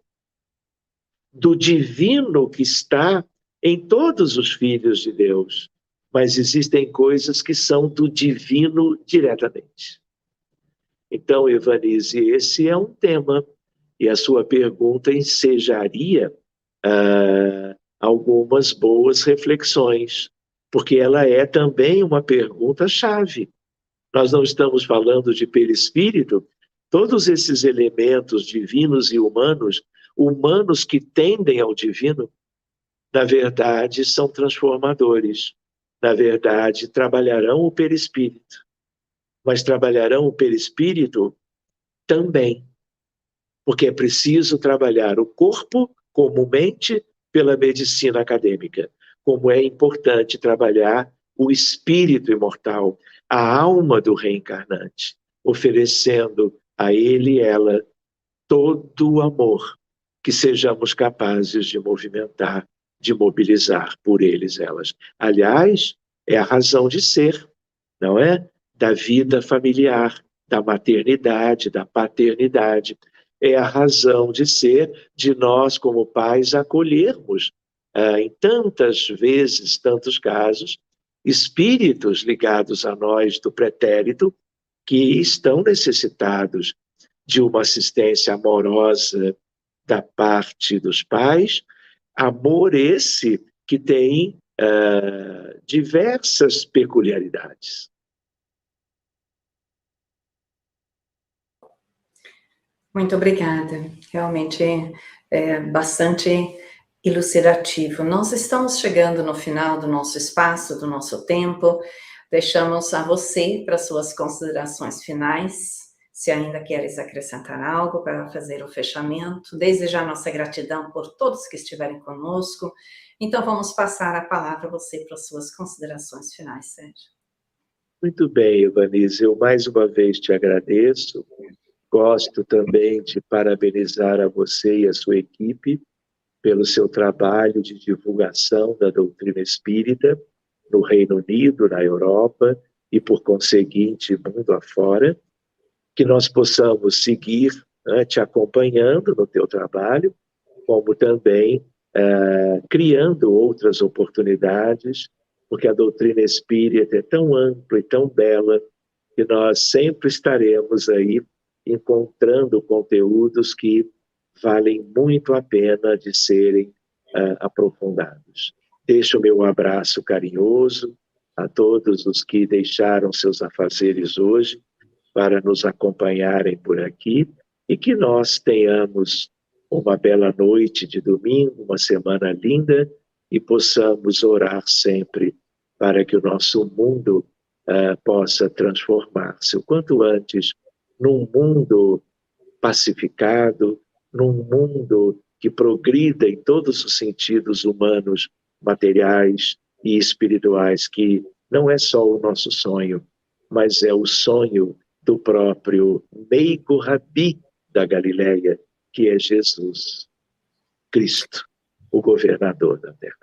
Do divino que está em todos os filhos de Deus, mas existem coisas que são do divino diretamente. Então, Evanise, esse é um tema, e a sua pergunta ensejaria algumas boas reflexões, porque ela é também uma pergunta-chave. Nós não estamos falando de perispírito, todos esses elementos divinos e humanos, humanos que tendem ao divino, na verdade, são transformadores. Na verdade, trabalharão o perispírito, mas trabalharão o perispírito também, porque é preciso trabalhar o corpo comumente pela medicina acadêmica, como é importante trabalhar o espírito imortal, a alma do reencarnante, oferecendo a ele e ela todo o amor que sejamos capazes de movimentar, de mobilizar por eles, elas. Aliás, é a razão de ser, não é? Da vida familiar, da maternidade, da paternidade. É a razão de ser de nós, como pais, acolhermos, em tantas vezes, tantos casos, espíritos ligados a nós do pretérito que estão necessitados de uma assistência amorosa da parte dos pais, amor esse que tem diversas peculiaridades. Muito obrigada. Realmente é bastante elucidativo. Nós estamos chegando no final do nosso espaço, do nosso tempo. Deixamos a você para suas considerações finais, se ainda queres acrescentar algo para fazer o fechamento. Desde já nossa gratidão por todos que estiverem conosco. Então vamos passar a palavra a você para suas considerações finais, Sérgio. Muito bem, Evanise, eu mais uma vez te agradeço. Gosto também de parabenizar a você e a sua equipe pelo seu trabalho de divulgação da doutrina espírita no Reino Unido, na Europa e, por conseguinte, mundo afora. Que nós possamos seguir te acompanhando no teu trabalho, como também criando outras oportunidades, porque a doutrina espírita é tão ampla e tão bela que nós sempre estaremos aí encontrando conteúdos que valem muito a pena de serem aprofundados. Deixo o meu abraço carinhoso a todos os que deixaram seus afazeres hoje para nos acompanharem por aqui e que nós tenhamos uma bela noite de domingo, uma semana linda e possamos orar sempre para que o nosso mundo possa transformar-se o quanto antes num mundo pacificado, num mundo que progrida em todos os sentidos humanos, materiais e espirituais, que não é só o nosso sonho, mas é o sonho do próprio Meigo Rabi da Galileia, que é Jesus Cristo, o governador da terra.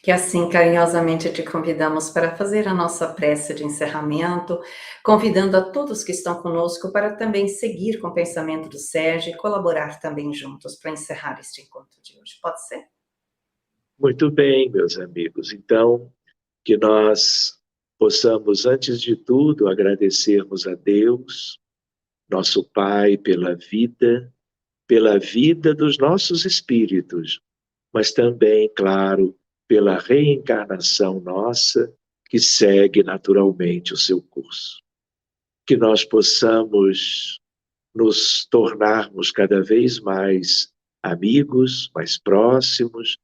Que assim carinhosamente te convidamos para fazer a nossa prece de encerramento, convidando a todos que estão conosco para também seguir com o pensamento do Sérgio e colaborar também juntos para encerrar este encontro de hoje. Pode ser? Muito bem, meus amigos. Então, que nós possamos, antes de tudo, agradecermos a Deus, nosso Pai, pela vida dos nossos espíritos, mas também, claro, pela reencarnação nossa, que segue naturalmente o seu curso. Que nós possamos nos tornarmos cada vez mais amigos, mais próximos,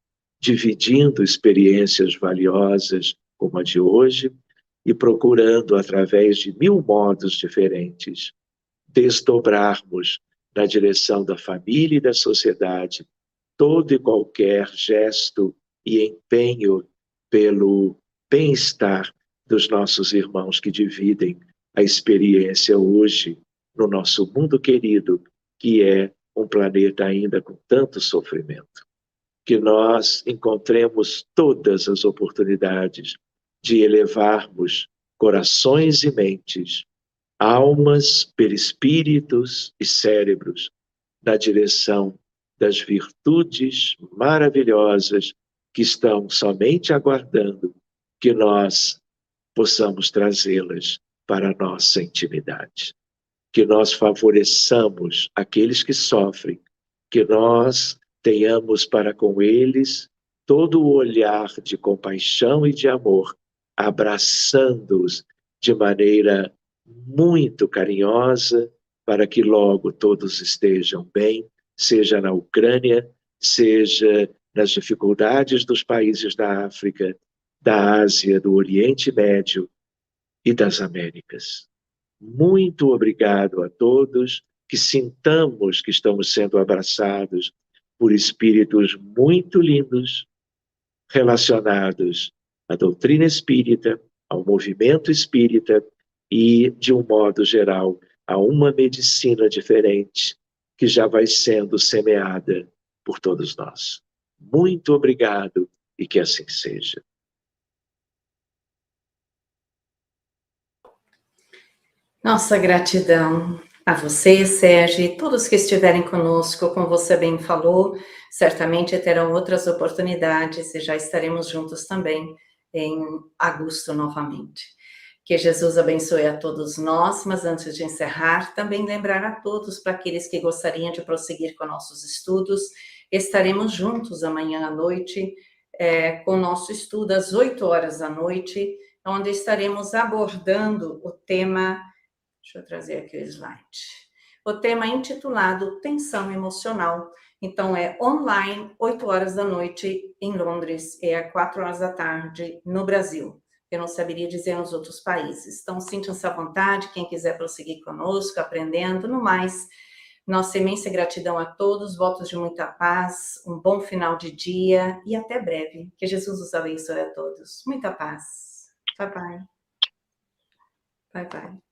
dividindo experiências valiosas como a de hoje e procurando, através de 1000 modos diferentes, desdobrarmos na direção da família e da sociedade todo e qualquer gesto e empenho pelo bem-estar dos nossos irmãos que dividem a experiência hoje no nosso mundo querido, que é um planeta ainda com tanto sofrimento. Que nós encontremos todas as oportunidades de elevarmos corações e mentes, almas, perispíritos e cérebros na direção das virtudes maravilhosas que estão somente aguardando que nós possamos trazê-las para a nossa intimidade. Que nós favoreçamos aqueles que sofrem, que nós tenhamos para com eles todo o olhar de compaixão e de amor, abraçando-os de maneira muito carinhosa, para que logo todos estejam bem, seja na Ucrânia, seja nas dificuldades dos países da África, da Ásia, do Oriente Médio e das Américas. Muito obrigado a todos, que sintamos que estamos sendo abraçados por espíritos muito lindos, relacionados à doutrina espírita, ao movimento espírita e, de um modo geral, a uma medicina diferente que já vai sendo semeada por todos nós. Muito obrigado e que assim seja. Nossa gratidão a você, Sérgio, e todos que estiverem conosco, como você bem falou, certamente terão outras oportunidades e já estaremos juntos também em agosto novamente. Que Jesus abençoe a todos nós, mas antes de encerrar, também lembrar a todos, para aqueles que gostariam de prosseguir com nossos estudos, estaremos juntos amanhã à noite, com o nosso estudo às 8 horas da noite, onde estaremos abordando o tema. Deixa eu trazer aqui o slide. O tema é intitulado Tensão Emocional. Então, é online, 8 horas da noite em Londres, e 4 horas da tarde no Brasil. Eu não saberia dizer nos outros países. Então, sintam-se à vontade, quem quiser prosseguir conosco, aprendendo. No mais, nossa imensa gratidão a todos, votos de muita paz, um bom final de dia e até breve. Que Jesus os abençoe a todos. Muita paz. Bye, bye. Bye, bye.